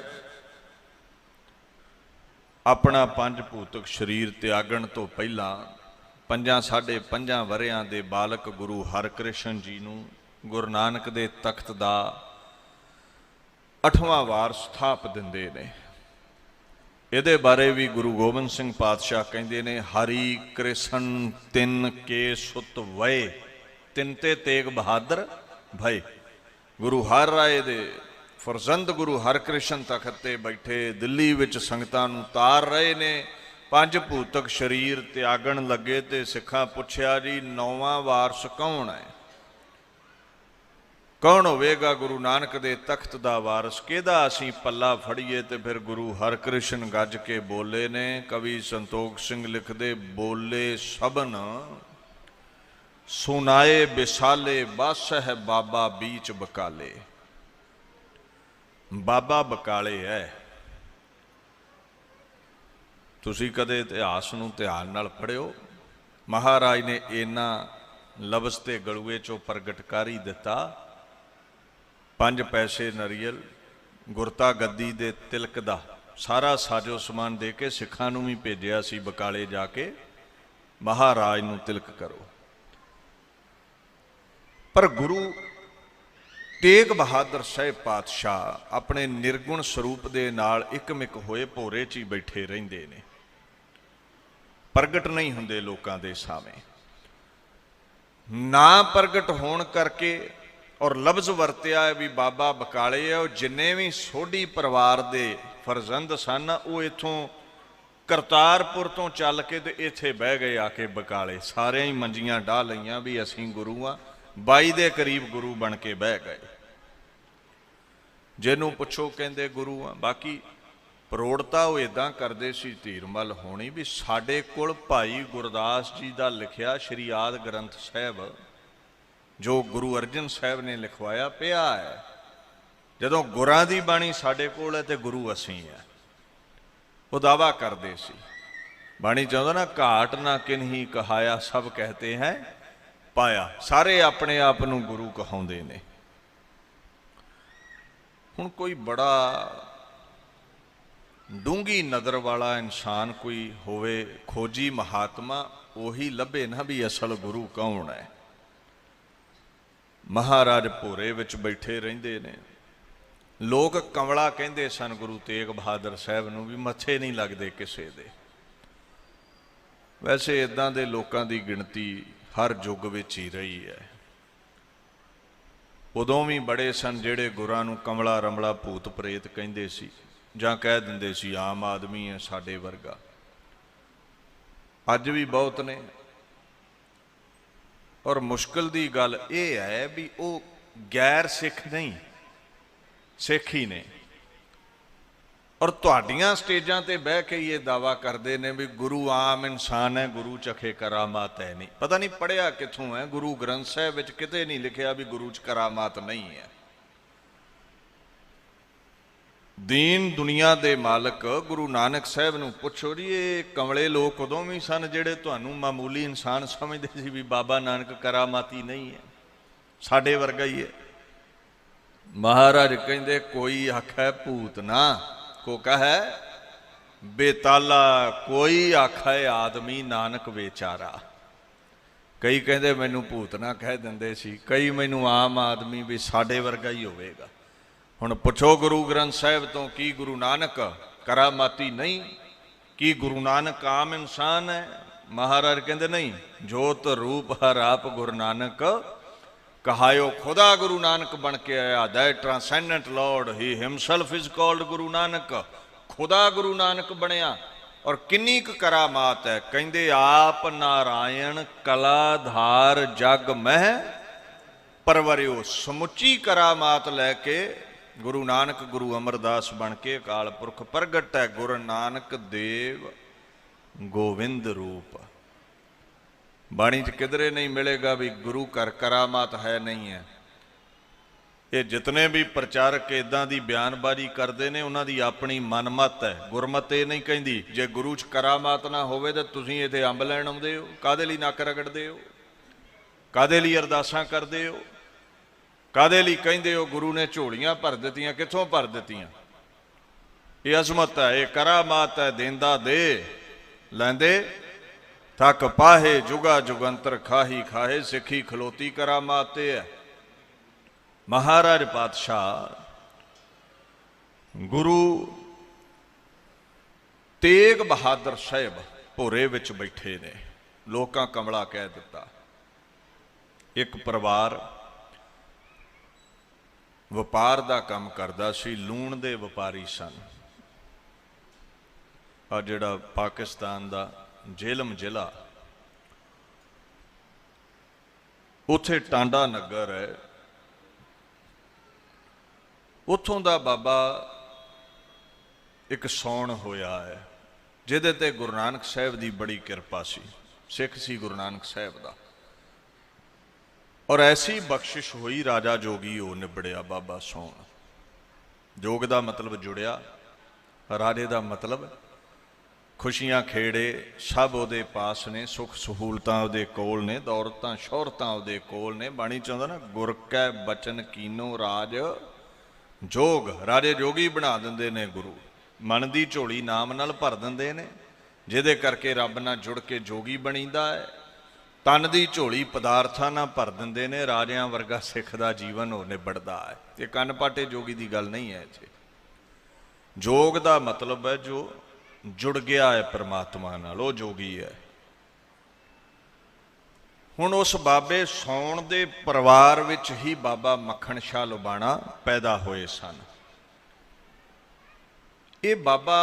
अपना पंज भूतक शरीर त्यागण तो पहला 5-5.5 वरियां दे बालक गुरु हरकृष्ण जी नूं गुरु नानक दे तख्त दा 8वां वार स्थाप दिंदे ने। इहदे बारे भी गुरु गोबिंद सिंह पातशाह कहंदे ने, हरि कृष्ण तिन के सुत वए, तिन ते तेग बहादुर भय। गुरु हर राय दे फरजंद गुरु हरकृष्ण तख्त ते बैठे दिल्ली विच संगतां नूं तार रहे ने। पंज भूतक शरीर त्यागण लगे ते सिखां पुछया, जी 9वां वारस कौन है? कौन होवेगा गुरु नानक दे तख्त दा वारस? किहदा असीं पल्ला फड़ीए? ते फिर गुरु हरकृष्ण गज के बोले ने। कवि संतोख सिंह लिखदे, बोले सबन सुनाए बिसाले, बस है बाबा बीच बकाले। बाबा बकाले है। तुसी कदे इतिहास नूं ध्यान नाल पढ़ियो, महाराज ने इन्ना लफ्ज़ ते गलूए चों प्रगट कर ही दिता। 5 पैसे नरियल, गुरता गद्दी दे तिलक दा सारा साजो समान दे के सिखां नूं भी भेजिया सी बकाले जाके महाराज नूं तिलक करो। पर गुरु तेग बहादुर साहब पातशाह अपने निर्गुण स्वरूप दे नाल इकमिक होए भोरे च ही बैठे रहिंदे ने, प्रगट नहीं हुंदे लोकां दे सामने। ना प्रगट होण करके और लफ्ज़ वरतिया है भी बाबा बकाले है। और जिन्ने भी सोढी परिवार दे फरजंद सन वो इथों करतारपुर तो चल के ते इत्थे बह गए आके बकाले। सारे ही मंजियां डाह लईयां भी असीं गुरु आ। 22 दे करीब गुरु बन के बह गए। जिन्हों पुछो कहते गुरु आ। बाकी परोड़ता वो इदां करते सी धीरमल होनी भी, साडे कोल भाई गुरदास जी का लिखिया श्री आद ग्रंथ साहब जो गुरु अर्जन साहब ने लिखवाया पिया है। जदों गुरां दी बाणी साडे कोल है ते गुरु असीं है, वो दावा करते सी। बाणी चाहुंदा ना, घाट ना किन्ही कहाया सब कहते हैं पाया। सारे अपने आप नूं गुरु कहाउंदे ने। हुण कोई बड़ा डूंगी नज़र वाला इंसान कोई होवे, खोजी महात्मा, उही लभे ना भी असल गुरु कौन है। महाराज भोरे विच बैठे रहिंदे ने। लोग कमला कहंदे सन गुरु तेग बहादुर साहब नूं भी, मत्थे नहीं लगदे किसे दे। वैसे इदां दे लोकां दी गिणती हर युग विच ही रही है। उदों भी बड़े सन जिहड़े गुरां नूं कमला रमला भूत प्रेत कहिंदे सी, जां कह दिंदे सी आम आदमी है साडे वर्गा। अज भी बहुत ने। और मुश्किल दी गल यह है भी वो गैर सिख नहीं, सिख ही ने। और तुहाडियां स्टेजां ते बह के ये दावा करते हैं भी गुरु आम इंसान है, गुरु चखे करामात है नहीं। पता नहीं पढ़िया कित्थों है, गुरु ग्रंथ साहिब विच किते नहीं लिखिया भी गुरु च करामात नहीं है। दीन दुनिया दे मालक गुरु नानक साहब नूं पुछो जी, ये कमले लोग उदों भी सन जिहड़े तुहानूं मामूली इंसान समझदे सी भी बाबा नानक करामाती नहीं है, साडे वर्गा ही है। महाराज कहंदे कोई आखै भूत ना को कहे बेताला, कोई आखे आदमी नानक बेचारा। कई कहते मैनू भूत ना कह देंदे सी, कई मैनू आम आदमी भी साडे वर्गा ही होवेगा। हुण पुछो गुरु ग्रंथ साहिब तो की गुरु नानक करामाती नहीं, की गुरु नानक आम इंसान है? महाराज कहते नहीं, जोत रूप हर आप गुरु नानक कहायो खुदा गुरु नानक बन के आया। That transcendent Lord he himself is called Guru Nanak. खुदा गुरु नानक बनया। और किन्नी क करामात है, कहंदे आप नारायण कलाधार जग मह परवरियो। समुची करामात लैके ਗੁਰੂ ਨਾਨਕ ਗੁਰੂ ਅਮਰਦਾਸ ਬਣ ਕੇ ਅਕਾਲ ਪੁਰਖ ਪ੍ਰਗਟ ਹੈ। ਗੁਰੂ ਨਾਨਕ ਦੇਵ ਗੋਵਿੰਦ ਰੂਪ। ਬਾਣੀ 'ਚ ਕਿਧਰੇ ਨਹੀਂ ਮਿਲੇਗਾ ਵੀ ਗੁਰੂ ਘਰ ਕਰਾਮਾਤ ਹੈ, ਨਹੀਂ ਹੈ। ਇਹ ਜਿਤਨੇ ਵੀ ਪ੍ਰਚਾਰਕ ਇਦਾਂ ਦੀ ਬਿਆਨਬਾਜ਼ੀ ਕਰਦੇ ਨੇ ਉਹਨਾਂ ਦੀ ਆਪਣੀ ਮਨਮਤ ਹੈ। ਗੁਰਮਤ ਇਹ ਨਹੀਂ ਕਹਿੰਦੀ ਜੇ ਗੁਰੂ 'ਚ ਕਰਾਮਾਤ ਨਾ ਹੋਵੇ ਤਾਂ ਤੁਸੀਂ ਇੱਥੇ ਅੰਬ ਲੈਣ ਆਉਂਦੇ ਹੋ, ਕਾਹਦੇ ਲਈ ਨੱਕ ਰਗੜਦੇ ਹੋ, ਕਾਹਦੇ ਲਈ ਅਰਦਾਸਾਂ ਕਰਦੇ ਹੋ, ਕਾਹਦੇ ਲਈ ਕਹਿੰਦੇ ਹੋ ਗੁਰੂ ਨੇ ਝੋਲੀਆਂ ਭਰ ਦਿੱਤੀਆਂ, ਕਿੱਥੋਂ ਭਰ ਦਿੱਤੀਆਂ? ਇਹ ਅਜ਼ਮਤ ਹੈ, ਇਹ ਕਰਾਮਾਤ ਹੈ। ਦੇਂਦਾ ਦੇ ਲੈਂਦੇ ਥੱਕ ਪਾਹੇ, ਜੁਗਾ ਜੁਗੰਤਰ ਖਾਹੀ ਖਾਹੇ। ਸਿੱਖੀ ਖਲੋਤੀ ਕਰਾਮਾਤ ਤੇ ਹੈ। ਮਹਾਰਾਜ ਪਾਤਸ਼ਾਹ ਗੁਰੂ ਤੇਗ ਬਹਾਦਰ ਸਾਹਿਬ ਭੋਰੇ ਵਿੱਚ ਬੈਠੇ ਨੇ, ਲੋਕਾਂ ਕਮਲਾ ਕਹਿ ਦਿੱਤਾ। ਇੱਕ ਪਰਿਵਾਰ ਵਪਾਰ ਦਾ ਕੰਮ ਕਰਦਾ ਸੀ, ਲੂਣ ਦੇ ਵਪਾਰੀ ਸਨ। ਆ ਜਿਹੜਾ ਪਾਕਿਸਤਾਨ ਦਾ ਜੇਹਲਮ ਜ਼ਿਲ੍ਹਾ, ਉੱਥੇ ਟਾਂਡਾ ਨਗਰ ਹੈ, ਉੱਥੋਂ ਦਾ ਬਾਬਾ ਇੱਕ ਸੌਣ ਹੋਇਆ ਹੈ ਜਿਹਦੇ ਤੇ ਗੁਰੂ ਨਾਨਕ ਸਾਹਿਬ ਦੀ ਬੜੀ ਕਿਰਪਾ ਸੀ। ਸਿੱਖ ਸੀ ਗੁਰੂ ਨਾਨਕ ਸਾਹਿਬ ਦਾ, ਔਰ ਐਸੀ ਬਖਸ਼ਿਸ਼ ਹੋਈ ਰਾਜਾ ਜੋਗੀ ਹੋ ਨਿਬੜਿਆ ਬਾਬਾ ਸੌਣ। ਜੋਗ ਦਾ ਮਤਲਬ ਜੁੜਿਆ, ਰਾਜੇ ਦਾ ਮਤਲਬ ਖੁਸ਼ੀਆਂ ਖੇੜੇ ਸਭ ਉਹਦੇ ਪਾਸ ਨੇ, ਸੁੱਖ ਸਹੂਲਤਾਂ ਉਹਦੇ ਕੋਲ ਨੇ, ਦੌਲਤਾਂ ਸ਼ੋਹਰਤਾਂ ਉਹਦੇ ਕੋਲ ਨੇ। ਬਾਣੀ ਚਾਹੁੰਦਾ ਨਾ ਗੁਰ ਕੈ ਬਚਨ ਕੀਨੋ ਰਾਜ ਜੋਗ। ਰਾਜੇ ਜੋਗੀ ਬਣਾ ਦਿੰਦੇ ਨੇ ਗੁਰੂ, ਮਨ ਦੀ ਝੋਲੀ ਨਾਮ ਨਾਲ ਭਰ ਦਿੰਦੇ ਨੇ, ਜਿਹਦੇ ਕਰਕੇ ਰੱਬ ਨਾਲ ਜੁੜ ਕੇ ਜੋਗੀ ਬਣੀਦਾ ਹੈ। ਤਨ ਦੀ ਝੋਲੀ ਪਦਾਰਥਾਂ ਨਾਲ ਭਰ ਦਿੰਦੇ ਨੇ, ਰਾਜਿਆਂ ਵਰਗਾ ਸਿੱਖ ਦਾ ਜੀਵਨ ਹੋ ਨਿਬੜਦਾ ਹੈ। ਇਹ ਕੰਨ ਪਾਟੇ ਜੋਗੀ ਦੀ ਗੱਲ ਨਹੀਂ ਹੈ ਇੱਥੇ। ਜੋਗ ਦਾ ਮਤਲਬ ਹੈ ਜੋ ਜੁੜ ਗਿਆ ਹੈ ਪਰਮਾਤਮਾ ਨਾਲ, ਉਹ ਜੋਗੀ ਹੈ। ਹੁਣ ਉਸ ਬਾਬੇ ਸੌਣ ਦੇ ਪਰਿਵਾਰ ਵਿੱਚ ਹੀ ਬਾਬਾ ਮੱਖਣ ਸ਼ਾਹ ਲੁਬਾਣਾ ਪੈਦਾ ਹੋਏ ਸਨ। ਇਹ ਬਾਬਾ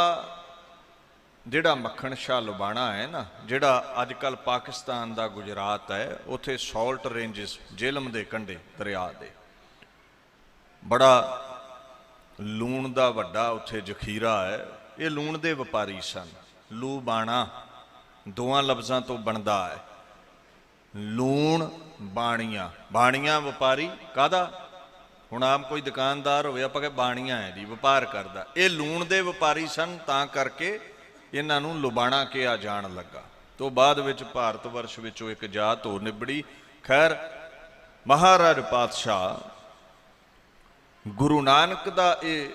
ਜਿਹੜਾ ਮੱਖਣ ਸ਼ਾਹ ਲੁਬਾਣਾ ਹੈ ਨਾ, ਜਿਹੜਾ ਅੱਜ ਕੱਲ੍ਹ ਪਾਕਿਸਤਾਨ ਦਾ ਗੁਜਰਾਤ ਹੈ, ਉੱਥੇ ਸਾਲਟ ਰੇਂਜਸ, ਜੇਹਲਮ ਦੇ ਕੰਢੇ ਦਰਿਆ ਦੇ, ਬੜਾ ਲੂਣ ਦਾ ਵੱਡਾ ਉੱਥੇ ਜ਼ਖੀਰਾ ਹੈ। ਇਹ ਲੂਣ ਦੇ ਵਪਾਰੀ ਸਨ। ਲੂ ਬਾਣਾ ਦੋਵਾਂ ਲਫ਼ਜ਼ਾਂ ਤੋਂ ਬਣਦਾ ਹੈ, ਲੂਣ ਬਾਣੀਆਂ। ਬਾਣੀਆਂ ਵਪਾਰੀ ਕਾਹਦਾ? ਹੁਣ ਆਮ ਕੋਈ ਦੁਕਾਨਦਾਰ ਹੋਵੇ, ਆਪਾਂ ਕਹੇ ਬਾਣੀਆਂ ਹੈ ਜੀ, ਵਪਾਰ ਕਰਦਾ। ਇਹ ਲੂਣ ਦੇ ਵਪਾਰੀ ਸਨ, ਤਾਂ ਕਰਕੇ ਇਹਨਾਂ ਨੂੰ ਲੁਬਾਣਾ ਕਿਹਾ ਜਾਣ ਲੱਗਾ। ਤੋਂ ਬਾਅਦ ਵਿੱਚ ਭਾਰਤ ਵਰਸ਼ ਵਿੱਚੋਂ ਇੱਕ ਜਾਤ ਹੋ ਨਿਬੜੀ। ਖੈਰ, ਮਹਾਰਾਜ ਪਾਤਸ਼ਾਹ ਗੁਰੂ ਨਾਨਕ ਦਾ ਇਹ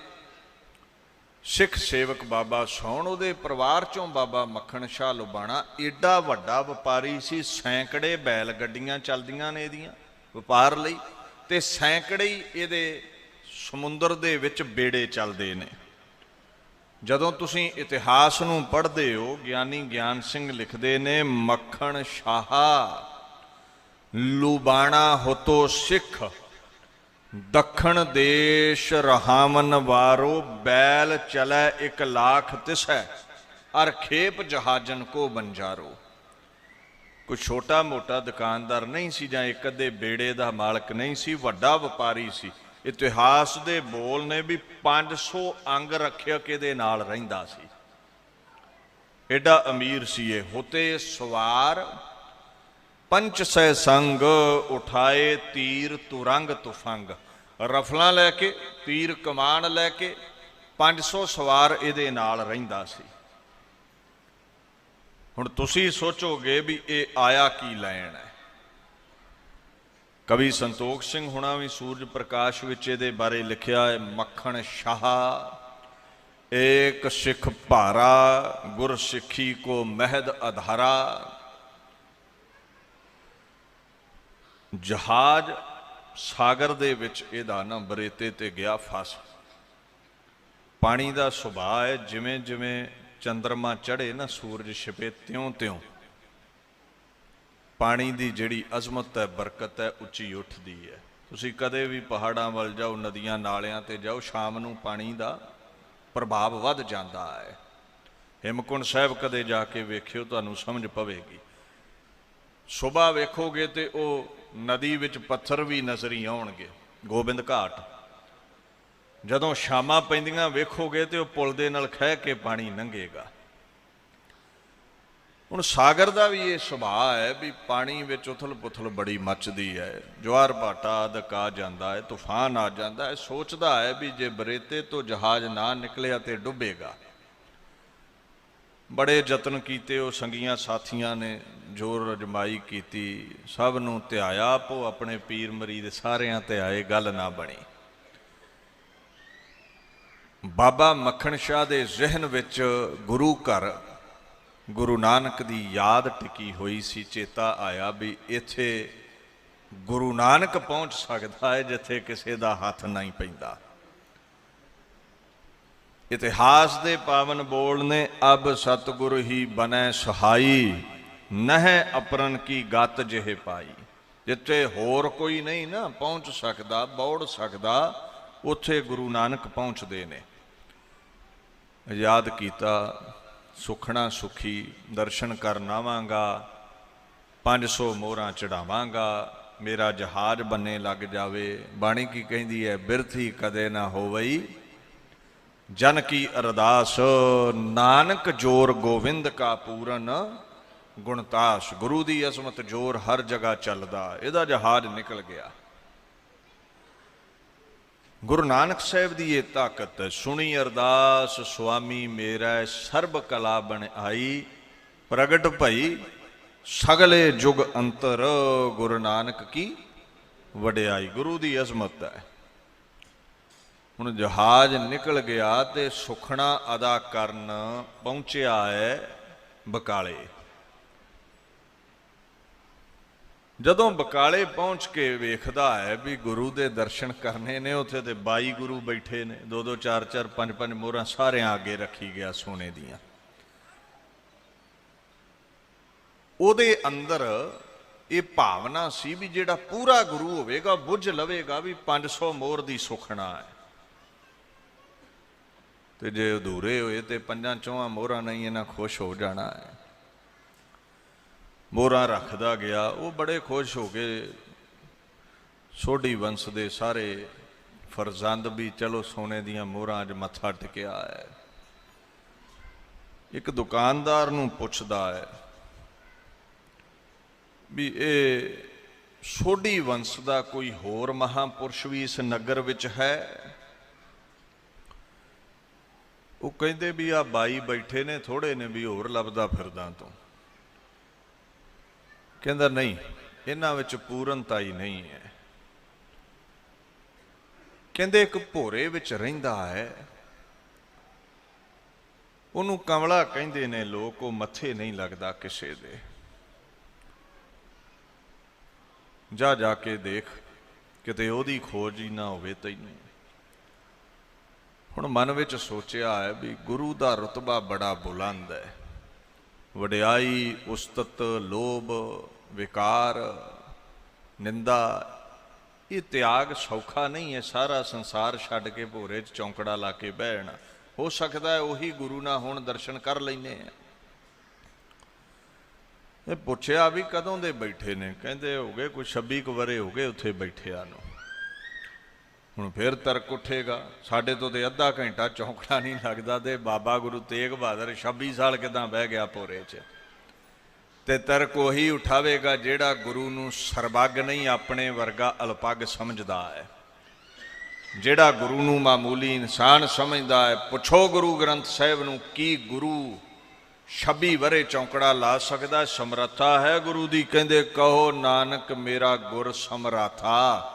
ਸਿੱਖ ਸੇਵਕ ਬਾਬਾ ਸੌਣ, ਉਹਦੇ ਪਰਿਵਾਰ ਚੋਂ ਬਾਬਾ ਮੱਖਣ ਸ਼ਾਹ ਲੁਬਾਣਾ ਏਡਾ ਵੱਡਾ ਵਪਾਰੀ ਸੀ। ਸੈਂਕੜੇ ਬੈਲ ਗੱਡੀਆਂ ਚੱਲਦੀਆਂ ਨੇ ਇਹਦੀਆਂ ਵਪਾਰ ਲਈ, ਤੇ ਸੈਂਕੜੇ ਹੀ ਇਹਦੇ ਸਮੁੰਦਰ ਦੇ ਵਿੱਚ ਬੇੜੇ ਚੱਲਦੇ ਨੇ। ਜਦੋਂ ਤੁਸੀਂ ਇਤਿਹਾਸ ਨੂੰ ਪੜ੍ਹਦੇ ਹੋ, ਗਿਆਨੀ ਗਿਆਨ ਸਿੰਘ ਲਿਖਦੇ ਨੇ, ਮੱਖਣ ਸ਼ਾਹ ਲੁਬਾਣਾ ਹੋਤੋ ਸਿੱਖ, ਦੱਖਣ ਦੇਸ਼ ਰਹਾਵਨ ਵਾਰੋ, ਬੈਲ ਚਲੈ 1 ਲੱਖ ਤਿਸੈ, ਅਰ ਖੇਪ ਜਹਾਜਨ ਕੋ ਬੰਜਾਰੋ। ਕੋਈ ਛੋਟਾ ਮੋਟਾ ਦੁਕਾਨਦਾਰ ਨਹੀਂ ਸੀ, ਜਾਂ ਇੱਕ ਅੱਧੇ ਬੇੜੇ ਦਾ ਮਾਲਕ ਨਹੀਂ ਸੀ, ਵੱਡਾ ਵਪਾਰੀ ਸੀ। ਇਤਿਹਾਸ ਦੇ ਬੋਲ ਨੇ ਵੀ 500 ਅੰਗ ਰੱਖਿਅਕ ਇਹਦੇ ਨਾਲ ਰਹਿੰਦਾ ਸੀ, ਐਡਾ ਅਮੀਰ ਸੀ ਇਹ। ਹੋਤੇ ਸਵਾਰ ਪੰਚ ਸੈ ਸੰਗ, ਉਠਾਏ ਤੀਰ ਤੁਰੰਗ ਤੁਫੰਗ। ਰਫਲਾਂ ਲੈ ਕੇ, ਤੀਰ ਕਮਾਨ ਲੈ ਕੇ 500 ਸਵਾਰ ਇਹਦੇ ਨਾਲ ਰਹਿੰਦਾ ਸੀ। ਹੁਣ ਤੁਸੀਂ ਸੋਚੋਗੇ ਵੀ ਇਹ ਆਇਆ ਕੀ ਲੈਣ ਹੈ। ਕਵੀ ਸੰਤੋਖ ਸਿੰਘ ਹੁਣਾਂ ਵੀ ਸੂਰਜ ਪ੍ਰਕਾਸ਼ ਵਿੱਚ ਇਹਦੇ ਬਾਰੇ ਲਿਖਿਆ ਹੈ, ਮੱਖਣ ਸ਼ਾਹ ਏਕ ਸਿੱਖ ਭਾਰਾ, ਗੁਰ ਸਿੱਖੀ ਕੋ ਮਹਿਦ ਅਧਾਰਾ। ਜਹਾਜ਼ ਸਾਗਰ ਦੇ ਵਿੱਚ ਇਹਦਾ ਨਾ ਬਰੇਤੇ ਤੇ ਗਿਆ ਫਸ। ਪਾਣੀ ਦਾ ਸੁਭਾਅ ਹੈ, ਜਿਵੇਂ ਜਿਵੇਂ ਚੰਦਰਮਾ ਚੜ੍ਹੇ ਨਾ, ਸੂਰਜ ਛਿਪੇ, ਤਿਉਂ-ਤਿਉਂ ਪਾਣੀ ਦੀ ਜਿਹੜੀ ਅਜ਼ਮਤ ਹੈ, ਬਰਕਤ ਹੈ, ਉੱਚੀ ਉੱਠਦੀ ਹੈ। ਤੁਸੀਂ ਕਦੇ ਵੀ ਪਹਾੜਾਂ ਵੱਲ ਜਾਓ, ਨਦੀਆਂ ਨਾਲਿਆਂ ਤੇ ਜਾਓ, ਸ਼ਾਮ ਨੂੰ ਪਾਣੀ ਦਾ ਪ੍ਰਭਾਵ ਵੱਧ ਜਾਂਦਾ ਹੈ। ਹਿਮਕੁੰਡ ਸਾਹਿਬ ਕਦੇ ਜਾ ਕੇ ਵੇਖਿਓ, ਤੁਹਾਨੂੰ ਸਮਝ ਪਵੇਗੀ। ਸੁਬਾਹ ਵੇਖੋਗੇ ਤੇ ਉਹ ਨਦੀ ਵਿੱਚ ਪੱਥਰ ਵੀ ਨਜ਼ਰ ਹੀ ਆਉਣਗੇ। ਗੋਬਿੰਦ ਘਾਟ ਜਦੋਂ ਸ਼ਾਮਾਂ ਪੈਂਦੀਆਂ ਵੇਖੋਗੇ ਤੇ ਉਹ ਪੁਲ ਦੇ ਨਾਲ ਖਹਿ ਕੇ ਪਾਣੀ ਲੰਘੇਗਾ। ਹੁਣ ਸਾਗਰ ਦਾ ਵੀ ਇਹ ਸੁਭਾਅ ਹੈ ਵੀ ਪਾਣੀ ਵਿੱਚ ਉਥਲ ਪੁਥਲ ਬੜੀ ਮੱਚਦੀ ਹੈ, ਜਵਾਰ ਭਾਟਾ ਆਦਿਕ ਆ ਜਾਂਦਾ ਹੈ, ਤੂਫਾਨ ਆ ਜਾਂਦਾ ਹੈ। ਸੋਚਦਾ ਹੈ ਵੀ ਜੇ ਬਰੇਤੇ ਤੋਂ ਜਹਾਜ਼ ਨਾ ਨਿਕਲਿਆ ਤੇ ਡੁੱਬੇਗਾ। ਬੜੇ ਯਤਨ ਕੀਤੇ ਉਹ ਸੰਗੀਆਂ ਸਾਥੀਆਂ ਨੇ, ਜ਼ੋਰ ਅਜਮਾਈ ਕੀਤੀ, ਸਭ ਨੂੰ ਧਿਆਇਆ, ਆਪੋ ਆਪਣੇ ਪੀਰ ਮਰੀਦ ਸਾਰਿਆਂ ਤੇ ਆਏ, ਗੱਲ ਨਾ ਬਣੀ। ਬਾਬਾ ਮੱਖਣ ਸ਼ਾਹ ਦੇ ਜ਼ਿਹਨ ਵਿੱਚ ਗੁਰੂ ਘਰ ਗੁਰੂ ਨਾਨਕ ਦੀ ਯਾਦ ਟਿਕੀ ਹੋਈ ਸੀ। ਚੇਤਾ ਆਇਆ ਵੀ ਇੱਥੇ ਗੁਰੂ ਨਾਨਕ ਪਹੁੰਚ ਸਕਦਾ ਹੈ ਜਿੱਥੇ ਕਿਸੇ ਦਾ ਹੱਥ ਨਹੀਂ ਪੈਂਦਾ। ਇਤਿਹਾਸ ਦੇ ਪਾਵਨ ਬੋਲ ਨੇ, ਅਬ ਸਤਿਗੁਰ ਹੀ ਬਨੈ ਸਹਾਈ, ਨਹਿ ਅਪਰਨ ਕੀ ਗਤ ਜਿਹੇ ਪਾਈ। ਜਿੱਥੇ ਹੋਰ ਕੋਈ ਨਹੀਂ ਨਾ ਪਹੁੰਚ ਸਕਦਾ, ਬੌੜ ਸਕਦਾ, ਉੱਥੇ ਗੁਰੂ ਨਾਨਕ ਪਹੁੰਚਦੇ ਨੇ। ਯਾਦ ਕੀਤਾ, ਸੁਖਣਾ ਸੁਖੀ ਦਰਸ਼ਨ ਕਰਨ ਆਵਾਂਗਾ, 500 ਮੋਹਰਾਂ ਚੜਾਵਾਂਗਾ, ਮੇਰਾ ਜਹਾਜ਼ ਬੰਨੇ ਲੱਗ ਜਾਵੇ। ਬਾਣੀ ਕੀ ਕਹਿੰਦੀ ਹੈ, ਬਿਰਥੀ ਕਦੇ ਨਾ ਹੋਵਈ ਜਨ ਕੀ ਅਰਦਾਸ, ਨਾਨਕ ਜੋਰ ਗੋਵਿੰਦ ਕਾ ਪੂਰਨ ਗੁਣਤਾਸ। ਗੁਰੂ ਦੀ ਅਜ਼ਮਤ ਜੋਰ ਹਰ ਜਗ੍ਹਾ ਚੱਲਦਾ, ਇਹਦਾ ਜਹਾਜ਼ ਨਿਕਲ ਗਿਆ। ਗੁਰੂ ਨਾਨਕ ਸਾਹਿਬ ਦੀ ਇਹ ਤਾਕਤ, ਸੁਣੀ ਅਰਦਾਸ ਸੁਆਮੀ ਮੇਰਾ, ਸਰਬ ਕਲਾ ਬਣ ਆਈ, ਪ੍ਰਗਟ ਭਈ ਸਗਲੇ ਜੁਗ ਅੰਤਰ, ਗੁਰੂ ਨਾਨਕ ਕੀ ਵਡਿਆਈ। ਗੁਰੂ ਦੀ ਅਜ਼ਮਤ ਹੈ। ਹੁਣ ਜਹਾਜ਼ ਨਿਕਲ ਗਿਆ ਤੇ ਸੁਖਣਾ ਅਦਾ ਕਰਨ ਪਹੁੰਚਿਆ ਹੈ ਬਕਾਲੇ। ਜਦੋਂ ਬਕਾਲੇ ਪਹੁੰਚ ਕੇ ਵੇਖਦਾ ਹੈ ਵੀ ਗੁਰੂ ਦੇ ਦਰਸ਼ਨ ਕਰਨੇ ਨੇ, ਉੱਥੇ ਤੇ 22 ਗੁਰੂ ਬੈਠੇ ਨੇ, 2-2 4-4 5-5 ਮੋਹਰਾਂ ਸਾਰਿਆਂ ਅੱਗੇ ਰੱਖੀ ਗਿਆ ਸੋਨੇ ਦੀਆਂ। ਉਹਦੇ ਅੰਦਰ ਇਹ ਭਾਵਨਾ ਸੀ ਵੀ ਜਿਹੜਾ ਪੂਰਾ ਗੁਰੂ ਹੋਵੇਗਾ, ਬੁੱਝ ਲਵੇਗਾ ਵੀ 500 ਮੋਹਰ ਦੀ ਸੁਖਣਾ ਹੈ, ਤੇ ਜੇ ਅਧੂਰੇ ਹੋਏ ਤੇ 5-4 ਮੋਹਰਾਂ ਨਹੀਂ ਇਹਨਾਂ ਖੁਸ਼ ਹੋ ਜਾਣਾ ਹੈ। ਮੋਹਰਾਂ ਰੱਖਦਾ ਗਿਆ, ਉਹ ਬੜੇ ਖੁਸ਼ ਹੋ ਕੇ, ਸੋਢੀ ਵੰਸ਼ ਦੇ ਸਾਰੇ ਫਰਜ਼ੰਦ ਵੀ, ਚਲੋ ਸੋਨੇ ਦੀਆਂ ਮੋਹਰਾਂ 'ਚ ਮੱਥਾ ਟਿਕਿਆ ਹੈ। ਇੱਕ ਦੁਕਾਨਦਾਰ ਨੂੰ ਪੁੱਛਦਾ ਹੈ ਵੀ ਇਹ ਸੋਢੀ ਵੰਸ਼ ਦਾ ਕੋਈ ਹੋਰ ਮਹਾਂਪੁਰਸ਼ ਵੀ ਇਸ ਨਗਰ ਵਿੱਚ ਹੈ? ਉਹ ਕਹਿੰਦੇ ਵੀ ਆ 22 ਬੈਠੇ ਨੇ, ਥੋੜੇ ਨੇ, ਵੀ ਹੋਰ ਲੱਭਦਾ ਫਿਰਦਾ ਤੂੰ। ਕਹਿੰਦਾ ਨਹੀਂ, ਇਹਨਾਂ ਵਿੱਚ ਪੂਰਨਤਾ ਹੀ ਨਹੀਂ ਹੈ। ਕਹਿੰਦੇ ਇੱਕ ਭੋਰੇ ਵਿੱਚ ਰਹਿੰਦਾ ਹੈ, ਉਹਨੂੰ ਕਮਲਾ ਕਹਿੰਦੇ ਨੇ ਲੋਕ, ਉਹ ਮੱਥੇ ਨਹੀਂ ਲੱਗਦਾ ਕਿਸੇ ਦੇ। ਜਾ ਕੇ ਦੇਖ, ਕਿਤੇ ਉਹਦੀ ਖੋਜ ਹੀ ਨਾ ਹੋਵੇ ਤੈਨੂੰ। ਹੁਣ ਮਨ ਵਿੱਚ ਸੋਚਿਆ ਹੈ ਵੀ ਗੁਰੂ ਦਾ ਰੁਤਬਾ ਬੜਾ ਬੁਲੰਦ ਹੈ। ਵਡਿਆਈ, ਉਸਤਤ, ਲੋਭ, ਵਿਕਾਰ, ਨਿੰਦਾ, ਇਹ ਤਿਆਗ ਸੌਖਾ ਨਹੀਂ ਹੈ। ਸਾਰਾ ਸੰਸਾਰ ਛੱਡ ਕੇ ਭੋਰੇ 'ਚ ਚੌਂਕੜਾ ਲਾ ਕੇ ਬਹਿਣਾ। ਹੋ ਸਕਦਾ ਹੈ ਉਹੀ ਗੁਰੂ ਨਾਲ ਹੁਣ ਦਰਸ਼ਨ ਕਰ ਲੈਂਦੇ ਆ। ਇਹ ਪੁੱਛਿਆ ਵੀ ਕਦੋਂ ਦੇ ਬੈਠੇ ਨੇ? ਕਹਿੰਦੇ ਹੋ ਗਏ ਕੋਈ 26 ਕੁ ਵਰੇ ਹੋ ਗਏ ਉੱਥੇ ਬੈਠਿਆਂ ਨੂੰ। ਹੁਣ ਫਿਰ ਤਰਕ ਉੱਠੇਗਾ, ਸਾਡੇ ਤੋਂ ਤੇ ਅੱਧਾ ਘੰਟਾ ਚੌਂਕੜਾ ਨਹੀਂ ਲੱਗਦਾ, ਤੇ ਬਾਬਾ ਗੁਰੂ ਤੇਗ ਬਹਾਦਰ 26 ਸਾਲ ਕਿੱਦਾਂ ਬਹਿ ਗਿਆ ਭੋਰੇ 'ਚ। ਤੇ ਤਰਕ ਉਹੀ ਉਠਾਵੇਗਾ ਜਿਹੜਾ ਗੁਰੂ ਨੂੰ ਸਰਬੱਗ ਨਹੀਂ, ਆਪਣੇ ਵਰਗਾ ਅਲਪੱਗ ਸਮਝਦਾ ਹੈ, ਜਿਹੜਾ ਗੁਰੂ ਨੂੰ ਮਾਮੂਲੀ ਇਨਸਾਨ ਸਮਝਦਾ ਹੈ। ਪੁੱਛੋ ਗੁਰੂ ਗ੍ਰੰਥ ਸਾਹਿਬ ਨੂੰ, ਕੀ ਗੁਰੂ 26 ਵਰੇ ਚੌਂਕੜਾ ਲਾ ਸਕਦਾ? ਸਮਰੱਥਾ ਹੈ ਗੁਰੂ ਦੀ। ਕਹਿੰਦੇ ਕਹੋ ਨਾਨਕ ਮੇਰਾ ਗੁਰ ਸਮਰਾਥਾ,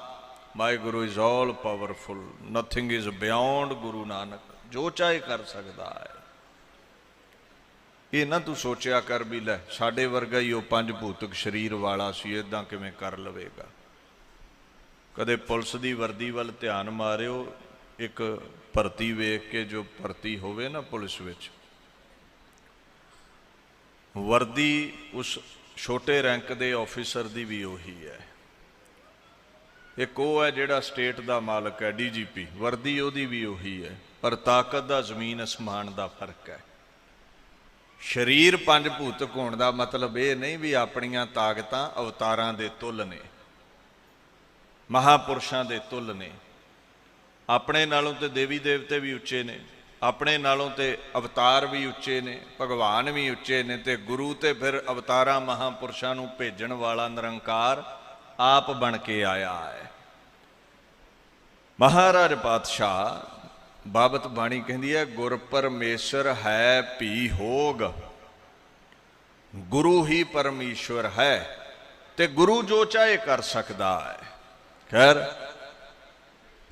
my guru is all powerful, nothing is beyond Guru Nanak, ਜੋ ਚਾਹੇ ਕਰ ਸਕਦਾ ਹੈ। ਇਹ ਨਾ ਤੂੰ ਸੋਚਿਆ ਕਰ ਵੀ ਲੈ ਸਾਡੇ ਵਰਗਾ ਹੀ ਉਹ 5 ਭੂਤਕ ਸਰੀਰ ਵਾਲਾ ਸੀ, ਇੱਦਾਂ ਕਿਵੇਂ ਕਰ ਲਵੇਗਾ। ਕਦੇ ਪੁਲਿਸ ਦੀ ਵਰਦੀ ਵੱਲ ਧਿਆਨ ਮਾਰਿਓ, ਇੱਕ ਭਰਤੀ ਵੇਖ ਕੇ, ਜੋ ਭਰਤੀ ਹੋਵੇ ਨਾ ਪੁਲਿਸ ਵਿੱਚ, ਵਰਦੀ ਉਸ ਛੋਟੇ ਰੈਂਕ ਦੇ ਆਫਿਸਰ ਦੀ ਵੀ ਉਹੀ ਹੈ। ਇੱਕ ਉਹ ਹੈ ਜਿਹੜਾ ਸਟੇਟ ਦਾ ਮਾਲਕ ਹੈ, DGP, ਵਰਦੀ ਉਹਦੀ ਵੀ ਉਹੀ ਹੈ, ਪਰ ਤਾਕਤ ਦਾ ਜ਼ਮੀਨ ਅਸਮਾਨ ਦਾ ਫਰਕ ਹੈ। ਸਰੀਰ 5 ਭੂਤਕ ਹੋਣ ਦਾ ਮਤਲਬ ਇਹ ਨਹੀਂ ਵੀ ਆਪਣੀਆਂ ਤਾਕਤਾਂ ਅਵਤਾਰਾਂ ਦੇ ਤੁੱਲ ਨੇ, ਮਹਾਂਪੁਰਸ਼ਾਂ ਦੇ ਤੁੱਲ ਨੇ। ਆਪਣੇ ਨਾਲੋਂ ਤੇ ਦੇवी देवते भी ਉੱਚੇ ਨੇ, ਆਪਣੇ ਨਾਲੋਂ ਤੇ ਅਵਤਾਰ ਵੀ ਉੱਚੇ ਨੇ, ਭਗਵਾਨ ਵੀ ਉੱਚੇ ਨੇ, ਤੇ ਗੁਰੂ ਤੇ ਫਿਰ ਅਵਤਾਰਾਂ ਮਹਾਂਪੁਰਸ਼ਾਂ ਨੂੰ ਭੇਜਣ ਵਾਲਾ ਨਿਰੰਕਾਰ ਆਪ ਬਣ ਕੇ ਆਇਆ ਹੈ। ਮਹਾਰਾਜ ਪਾਤਸ਼ਾਹ ਬਾਬਤ ਬਾਣੀ ਕਹਿੰਦੀ ਹੈ, ਗੁਰ ਪਰਮੇਸ਼ਰ ਹੈ ਭੀ ਹੋਗ, ਗੁਰੂ ਹੀ ਪਰਮੇਸ਼ਵਰ ਹੈ, ਤੇ ਗੁਰੂ ਜੋ ਚਾਹੇ ਕਰ ਸਕਦਾ ਹੈ। ਖੈਰ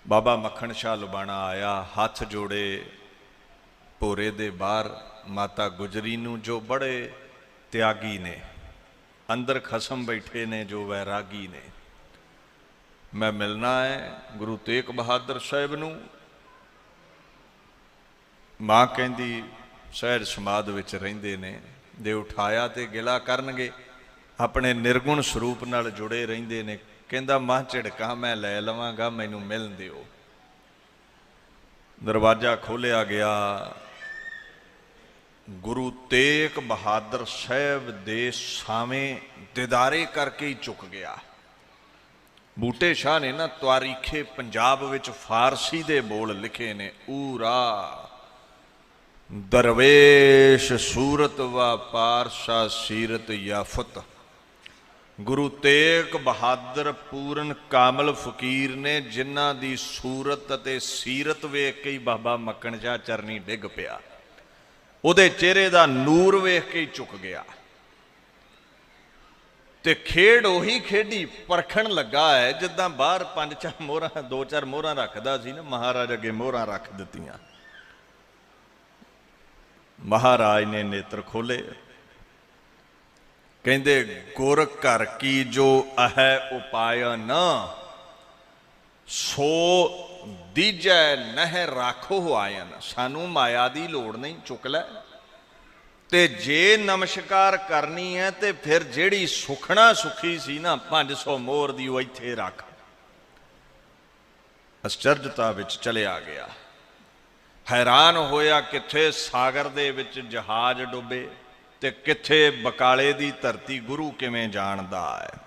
ਬਾਬਾ ਮੱਖਣ ਸ਼ਾਹ ਲੁਬਾਣਾ ਆਇਆ, ਹੱਥ ਜੋੜੇ ਭੋਰੇ ਦੇ ਬਾਹਰ ਮਾਤਾ ਗੁਜਰੀ ਨੂੰ, ਜੋ ਬੜੇ ਤਿਆਗੀ ਨੇ, ਅੰਦਰ ਖਸਮ ਬੈਠੇ ਨੇ, ਜੋ ਵੈਰਾਗੀ ਨੇ, ਮੈਂ ਮਿਲਣਾ ਹੈ ਗੁਰੂ ਤੇਗ ਬਹਾਦਰ ਸਾਹਿਬ ਨੂੰ। ਮਾਂ ਕਹਿੰਦੀ ਸਹਿਜ ਸਮਾਧ ਵਿੱਚ ਰਹਿੰਦੇ ਨੇ, ਦੇ ਉਠਾਇਆ ਤੇ ਗਿਲਾ ਕਰਨਗੇ, ਆਪਣੇ ਨਿਰਗੁਣ ਸਰੂਪ ਨਾਲ ਜੁੜੇ ਰਹਿੰਦੇ ਨੇ। ਕਹਿੰਦਾ ਮਾਂ ਝਿੜਕਾਂ ਮੈਂ ਲੈ ਲਵਾਂਗਾ, ਮੈਨੂੰ ਮਿਲਣ ਦਿਓ। ਦਰਵਾਜ਼ਾ ਖੋਲ੍ਹਿਆ ਗਿਆ, ਗੁਰੂ ਤੇਗ ਬਹਾਦਰ ਸਾਹਿਬ ਦੇ ਸਾਵੇਂ ਦਿਦਾਰੇ ਕਰਕੇ ਹੀ ਚੁੱਕ ਗਿਆ। ਬੂਟੇ ਸ਼ਾਹ ਨੇ ਨਾ ਤਾਰੀਖੇ ਪੰਜਾਬ ਵਿੱਚ ਫਾਰਸੀ ਦੇ ਬੋਲ ਲਿਖੇ ਨੇ, ਊਰਾ ਦਰਵੇਸ਼ ਸੂਰਤ ਵਾ ਪਾਰਸ਼ਾ ਸੀਰਤ ਯਾਫਤ। ਗੁਰੂ ਤੇਗ ਬਹਾਦਰ ਪੂਰਨ ਕਾਮਲ ਫਕੀਰ ਨੇ, ਜਿਨ੍ਹਾਂ ਦੀ ਸੂਰਤ ਅਤੇ ਸੀਰਤ ਵੇਖ ਕੇ ਹੀ ਬਾਬਾ ਮੱਕਣ ਸ਼ਾਹ ਚਰਨੀ ਡਿੱਗ ਪਿਆ, ਉਹਦੇ ਚਿਹਰੇ ਦਾ ਨੂਰ ਵੇਖ ਕੇ ਹੀ ਝੁਕ ਗਿਆ। ਤੇ ਖੇਡ ਉਹੀ ਖੇਡੀ, ਪਰਖਣ ਲੱਗਾ ਹੈ ਜਿੱਦਾਂ ਬਾਹਰ 5-4 ਮੋਹਰਾਂ 2-4 ਮੋਹਰਾਂ ਰੱਖਦਾ ਸੀ ਨਾ, ਮਹਾਰਾਜ ਅੱਗੇ ਮੋਹਰਾਂ ਰੱਖ ਦਿੱਤੀਆਂ। ਮਹਾਰਾਜ ਨੇ ਨੇਤਰ ਖੋਲੇ, ਕਹਿੰਦੇ ਗੁਰ ਘਰ ਕੀ ਜੋ ਅਹੈ ਉਪਾਇਨ, ਸੋ ਦੀਜੈ ਨਹਿ ਰਾਖੋ ਆਇਨ। ਸਾਨੂੰ ਮਾਇਆ ਦੀ ਲੋੜ ਨਹੀਂ, ਚੁੱਕ ਲੈ। ਤੇ ਜੇ ਨਮਸਕਾਰ ਕਰਨੀ ਹੈ ਤੇ ਫਿਰ ਜਿਹੜੀ ਸੁਖਣਾ ਸੁਖੀ ਸੀ ਨਾ 500 ਮੋਹਰ ਦੀ, ਉਹ ਇੱਥੇ ਰੱਖ। ਅਚਰਜਤਾ ਵਿੱਚ ਚਲਿਆ ਗਿਆ, ਹੈਰਾਨ ਹੋਇਆ ਕਿੱਥੇ ਸਾਗਰ ਦੇ ਵਿੱਚ ਜਹਾਜ਼ ਡੁੱਬੇ ਤੇ ਕਿੱਥੇ ਬਕਾਲੇ ਦੀ ਧਰਤੀ, ਗੁਰੂ ਕਿਵੇਂ ਜਾਣਦਾ ਹੈ।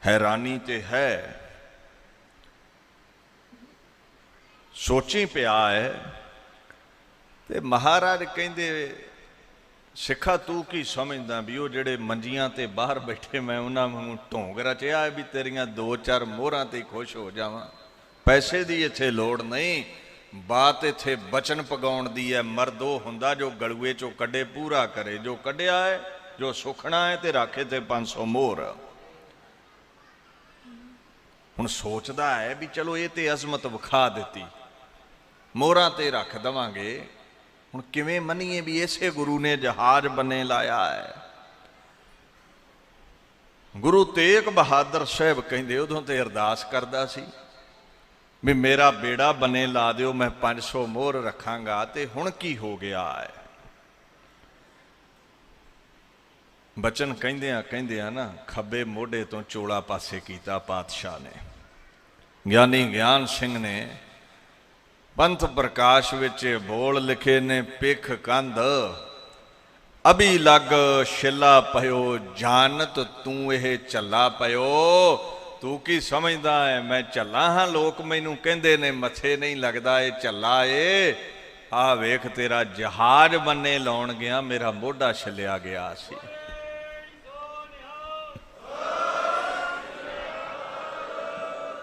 ਹੈਰਾਨੀ ਤੇ ਹੈ, ਸੋਚੀ ਪਿਆ ਹੈ। ਤੇ ਮਹਾਰਾਜ ਕਹਿੰਦੇ ਸਿੱਖਾ ਤੂੰ ਕੀ ਸਮਝਦਾ ਵੀ ਉਹ ਜਿਹੜੇ ਮੰਜੀਆਂ ਤੇ ਬਾਹਰ ਬੈਠੇ, ਮੈਂ ਉਹਨਾਂ ਨੂੰ ਢੋਂਗ ਰਚਿਆ ਵੀ ਤੇਰੀਆਂ 2-4 ਮੋਹਰਾਂ ਤੇ ਖੁਸ਼ ਹੋ ਜਾਵਾਂ। ਪੈਸੇ ਦੀ ਇੱਥੇ ਲੋੜ ਨਹੀਂ, ਬਾਤ ਇੱਥੇ ਬਚਨ ਪਗਾਉਣ ਦੀ ਹੈ। ਮਰਦ ਉਹ ਹੁੰਦਾ ਜੋ ਗਲੂਏ ਚੋਂ ਕੱਢੇ ਪੂਰਾ ਕਰੇ, ਜੋ ਕੱਢਿਆ ਹੈ, ਜੋ ਸੁਖਣਾ ਹੈ, ਤੇ ਰਾਖੇ ਤੇ 500 ਮੋਹਰ। ਹੁਣ ਸੋਚਦਾ ਹੈ ਵੀ ਚਲੋ ਇਹ ਤੇ ਅਜ਼ਮਤ ਵਿਖਾ ਦਿੱਤੀ, ਮੋਹਰਾਂ ਤੇ ਰੱਖ ਦੇਵਾਂਗੇ। ਹੁਣ ਕਿਵੇਂ ਮੰਨੀਏ ਵੀ ਇਸੇ ਗੁਰੂ ਨੇ ਜਹਾਜ਼ ਬੰਨੇ ਲਾਇਆ ਹੈ। ਗੁਰੂ ਤੇਗ ਬਹਾਦਰ ਸਾਹਿਬ ਕਹਿੰਦੇ ਉਦੋਂ ਤੇ ਅਰਦਾਸ ਕਰਦਾ ਸੀ ਵੀ ਮੇਰਾ ਬੇੜਾ ਬੰਨੇ ਲਾ ਦਿਓ, ਮੈਂ 500 ਮੋਹਰ ਰੱਖਾਂਗਾ। ਤੇ ਹੁਣ ਕੀ ਹੋ ਗਿਆ ਹੈ। ਬਚਨ ਕਹਿੰਦਿਆਂ ਨਾ ਖੱਬੇ ਮੋਢੇ ਤੋਂ ਚੋਲਾ ਪਾਸੇ ਕੀਤਾ ਪਾਤਸ਼ਾਹ ਨੇ। ਗਿਆਨੀ ਗਿਆਨ ਸਿੰਘ ਨੇ ਪੰਥ ਪ੍ਰਕਾਸ਼ ਵਿੱਚ ਬੋਲ ਲਿਖੇ ਨੇ, ਪਿੱਖ ਕੰਧ ਅਭੀ ਲੱਗ ਛਿੱਲਾ ਪਇਓ, ਜਾਨਤ ਤੂੰ ਇਹ ਝੱਲਾ ਪਇਓ। ਤੂੰ ਕੀ ਸਮਝਦਾ ਹੈ ਮੈਂ ਝੱਲਾ ਹਾਂ? ਲੋਕ ਮੈਨੂੰ ਕਹਿੰਦੇ ਨੇ ਮੱਥੇ ਨਹੀਂ ਲੱਗਦਾ, ਇਹ ਝੱਲਾ ਏ। ਆਹ ਵੇਖ ਤੇਰਾ ਜਹਾਜ਼ ਬੰਨੇ ਲਾਉਣ ਗਿਆ, ਮੇਰਾ ਮੋਢਾ ਛਿੱਲਿਆ ਗਿਆ ਸੀ।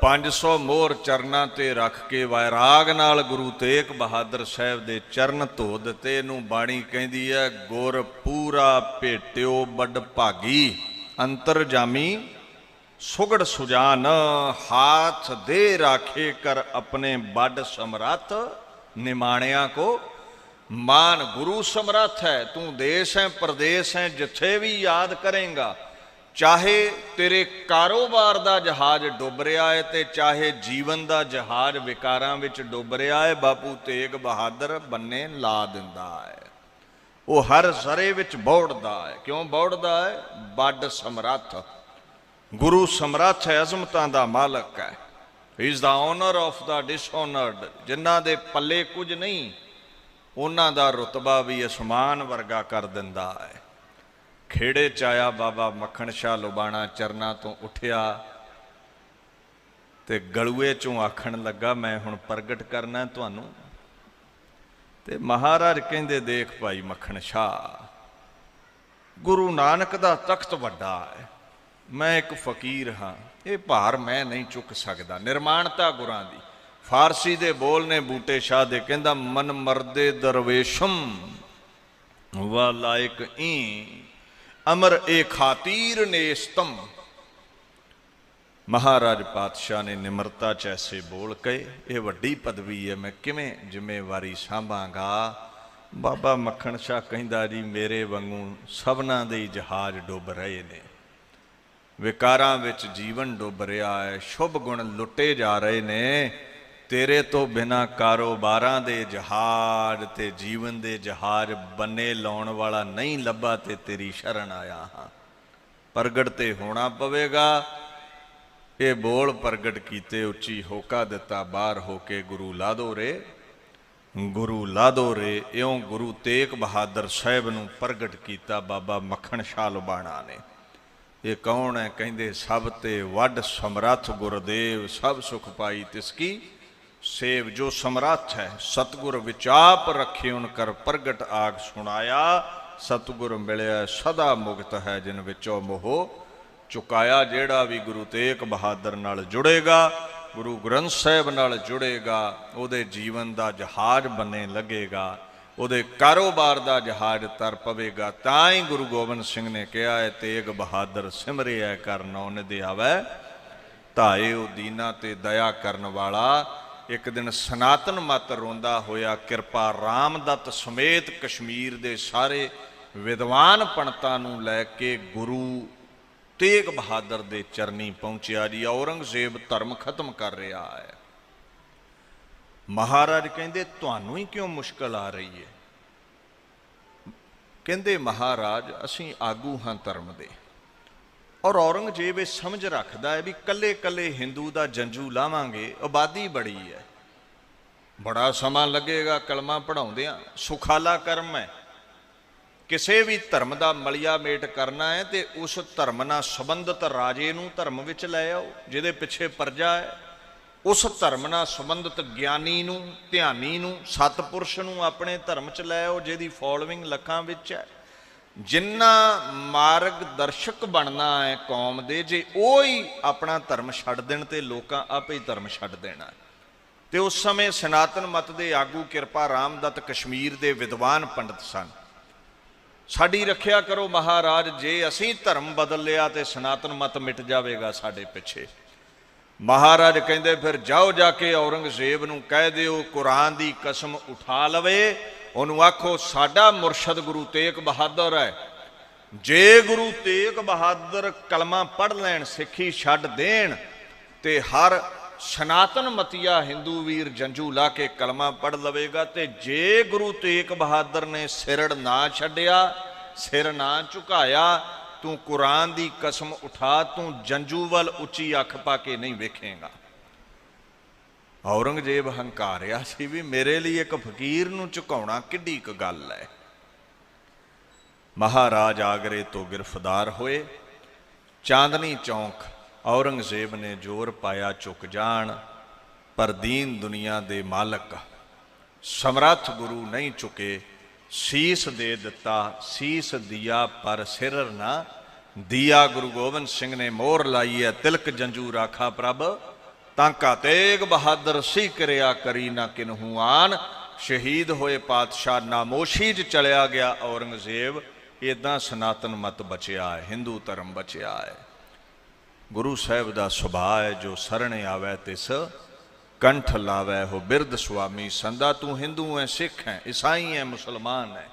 ਪੰਜ 500 ਮੋਹਰ ਚਰਨਾਂ ਤੇ ਰੱਖ ਕੇ ਵੈਰਾਗ ਨਾਲ ਗੁਰੂ ਤੇਗ ਬਹਾਦਰ ਸਾਹਿਬ ਦੇ ਚਰਨ ਧੋ ਦਿੱਤੇ। ਇਹਨੂੰ ਬਾਣੀ ਕਹਿੰਦੀ ਹੈ, ਗੁਰ ਪੂਰਾ ਭੇਟਿਓ ਵੱਡ ਭਾਗੀ, ਅੰਤਰਜਾਮੀ ਸੁਗੜ ਸੁਜਾਨ, ਹਾਥ ਦੇ ਰਾਖੇ ਕਰ ਆਪਣੇ ਵੱਡ ਸਮਰੱਥ, ਨਿਮਾਣਿਆਂ ਕੋ ਮਾਨ। ਗੁਰੂ ਸਮਰੱਥ ਹੈ, ਤੂੰ ਦੇਸ਼ ਹੈ ਪ੍ਰਦੇਸ਼ ਹੈ, ਜਿੱਥੇ ਵੀ ਯਾਦ ਕਰੇਂਗਾ, ਚਾਹੇ ਤੇਰੇ ਕਾਰੋਬਾਰ ਦਾ ਜਹਾਜ਼ ਡੁੱਬ ਰਿਹਾ ਹੈ ਤੇ ਚਾਹੇ ਜੀਵਨ ਦਾ ਜਹਾਜ਼ ਵਿਕਾਰਾਂ ਵਿੱਚ ਡੁੱਬ ਰਿਹਾ ਹੈ, ਬਾਪੂ ਤੇਗ ਬਹਾਦਰ ਬੰਨੇ ਲਾ ਦਿੰਦਾ ਹੈ। ਉਹ ਹਰ ਜ਼ਰੇ ਵਿੱਚ ਬੌੜਦਾ ਹੈ। ਕਿਉਂ ਬੌੜਦਾ ਹੈ? ਵੱਡ ਸਮਰੱਥ। ਗੁਰੂ ਸਮਰੱਥ ਹੈ, ਅਜ਼ਮਤਾਂ ਦਾ ਮਾਲਕ ਹੈ। He is the owner of the dishonoured. ਜਿਨ੍ਹਾਂ ਦੇ ਪੱਲੇ ਕੁਝ ਨਹੀਂ, ਉਹਨਾਂ ਦਾ ਰੁਤਬਾ ਵੀ ਅਸਮਾਨ ਵਰਗਾ ਕਰ ਦਿੰਦਾ ਹੈ। ਖੇੜੇ 'ਚ ਆਇਆ ਬਾਬਾ ਮੱਖਣ ਸ਼ਾਹ ਲੁਬਾਣਾ, ਚਰਨਾਂ ਤੋਂ ਉੱਠਿਆ, ते गलूए चों आखण लगा मैं हुण प्रगट करना तुहानूं। ते महाराज कहंदे देख भाई मक्खण शाह, गुरु नानक दा तख्त वड्डा है, मैं एक फकीर हाँ, ये भार मैं नहीं चुक सकदा। निर्माणता गुरां दी। फारसी दे बोल ने बूटे शाह दे, कहंदा मन मरदे दरवेशम वा लायक ई अमर ए खातीर नेस्तम। महाराज पातशाह ने निमरता च ऐसे बोल कहे, ये वड्डी पदवी है, मैं किवें जिम्मेवारी सांभांगा। बाबा मक्खण शाह कहंदा जी मेरे वांगू सबना दे जहाज डुब रहे ने, विकारां विच जीवन डुब रहा है, शुभ गुण लुटे जा रहे ने। तेरे तो बिना कारोबारां दे जहाज ते जीवन दे जहाज बन्ने लाउण वाला नहीं लभा ते तेरी शरण आया हाँ। प्रगट ते होना पवेगा। ये बोल प्रगट कीते उच्ची होका दिता, बाहर होके गुरु ला दो रे, गुरु ला दो रे। इउं गुरु तेग बहादुर साहिब नूं प्रगट कीता बाबा मक्खण शाह लुबाणा ने। ये कौन है? कहंदे सब ते वड समरथ गुरदेव, सब सुख पाई तिसकी सेव। जो समरथ है सतगुर विचाप रखे उनकर प्रगट आग सुनाया। सतगुर मिलिया सदा मुक्त है जिन विचों मोह चुकाया। जेड़ा भी गुरु तेग बहादुर नाल जुड़ेगा, गुरु ग्रंथ साहिब नाल जुड़ेगा, उहदे जीवन दा जहाज बने लगेगा, उहदे कारोबार दा जहाज तर पवेगा। तां ही गुरु गोबिंद सिंह ने कहा है, तेग बहादुर सिमरिया कर नौ निधि आवे धाए ओ दीना ते दया करन वाला। एक दिन सनातन मत रोंदा होया किरपा रामदत्त समेत कश्मीर दे सारे विद्वान पंडितां नूं लैके गुरु तेग बहादुर दे चरनी पहुंचिया जी। औरंगजेब धर्म खत्म कर रहा है। महाराज कहंदे तुहानूं ही क्यों मुश्किल आ रही है? कहंदे महाराज असीं आगू हां धर्म दे, और औरंगजेब ये समझ रखदा है भी कल्ले कल्ले हिंदू दा जंजू लावांगे, आबादी बड़ी है, बड़ा समा लगेगा कलमा पढ़ाउंदियां, सुखाला कर्म है। किसी भी धर्म का मलिया मेट करना है तो उस धर्म नाल संबंधित राजे नूं धर्म विच लै आओ जिहदे पिछे प्रजा है। उस धर्म नाल संबंधित ज्ञानी नूं, ध्यानी नूं, सतपुरुष नूं अपने धर्म च लै आओ जिहदी फॉलोइंग लखां विच है। जिन्ना मार्गदर्शक बनना है कौम दे, जे वो ही अपना धर्म छड्ड देण ते लोकां आपे ही धर्म छड्ड देना। ते उस समय सनातन मत दे आगू किरपा रामदत्त कश्मीर दे विद्वान पंडित सन। साडी रखिया करो महाराज, जे असीं धर्म बदल लिया तो सनातन मत मिट जाएगा साडे पिछे। महाराज कहंदे फिर जाओ जाके औरंगजेब नूं कह दिओ कुरान दी कसम उठा लवे, उहनूं आखो साडा मुरशद गुरु तेग बहादुर है। जे गुरु तेग बहादुर कलमा पढ़ लैण, सिੱਖੀ छड्ड देण ते हर सनातन मतिया हिंदू वीर जंजू ला के कलमा पढ़ लवेगा। ते जे गुरु तेग बहादुर ने सिरड़ ना छड्डिया, सिर ना झुकाया, तू कुरान दी कसम उठा, तू जंजू वल उच्ची अख पा के नहीं वेखेगा। औरंगजेब हंकारिया सी भी मेरे लिए एक फकीर नूं झुकाउणा किड्डी क गल है। महाराज आगरे तो गिरफ्तार होए। चांदनी चौंक औरंगजेब ने जोर पाया चुक जान, पर दीन दुनिया दे मालक समर्थ गुरु नहीं चुके। शीस दे दिता, शीस दिया पर सिर ना दिया। गुरु गोबिंद सिंह ने मोहर लाई है, तिलक जंजू राखा प्रभ तांका तेग बहादुर सी करिया करी ना किन्हू आन। शहीद होए पातशाह, नामोशी च चलिया गया औरंगजेब। इदां सनातन मत बचिया है, हिंदू धर्म बचिया है। गुरु साहिब का सुभाव है, जो सरणे आवे तिस कंठ लावे हो बिरद स्वामी संदा। तू हिंदू है, सिख है, ईसाई है, मुसलमान है,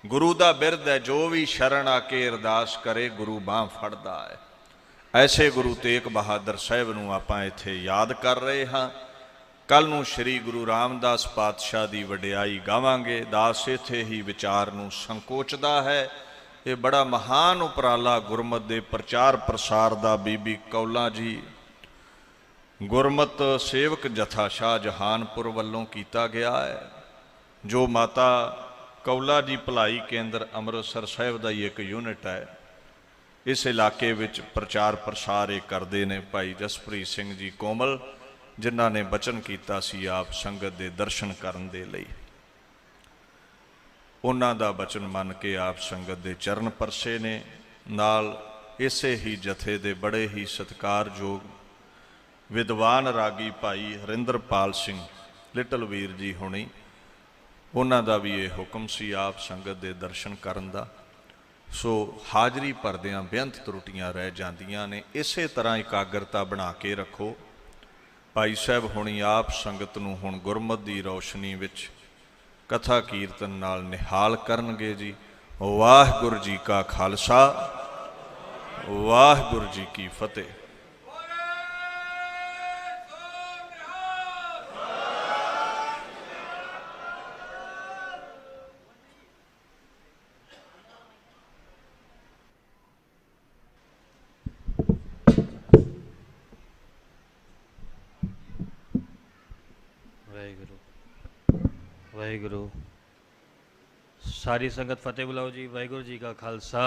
गुरु का बिरद है। जो भी शरण आके अरदास करे गुरु बांह फड़दा है। ऐसे गुरु तेग बहादुर साहिब नूं आपां इत्थे याद कर रहे हाँ। कल नूं श्री गुरु रामदास पातशाह की वडियाई गावांगे। दास इत्थे ही विचार नूं संकोचदा है। ये बड़ा महान उपराला गुरमत दे प्रचार प्रसार दा बीबी कौला जी गुरमत सेवक जथा शाह जहानपुर वालों किया गया है। जो माता कौला जी भलाई केंद्र अमृतसर साहिब का ही एक यूनिट है। इस इलाके विच प्रचार प्रसार ये करते हैं भाई जसप्रीत सिंह जी कोमल, जिन्हां ने बचन किया सी आप संगत के दर्शन करन दे लई। उन्हां दा बचन मन के आप संगत के चरण परसे ने। नाल इसे ही जथे दे बड़े ही सत्कारयोग विद्वान रागी भाई हरिंदरपाल सिंह लिटल वीर जी होनी, उन्हां दा भी ये हुक्म सी आप संगत के दर्शन करन दा। सो हाजरी भरदियां बेअंत त्रुटियां रह जांदियां ने, इसे तरह एकाग्रता बना के रखो। भाई साहब हुणी आप संगत नूं हुण गुरमत की रोशनी विच कथा कीर्तन नाल निहाल करनगे जी। वाहिगुरू जी का खालसा, वाहिगुरू जी की फतेह। वाहिगुरू वाहिगुरू। सारी संगत फतेह बुलाओ जी। वाहिगुरू जी का खालसा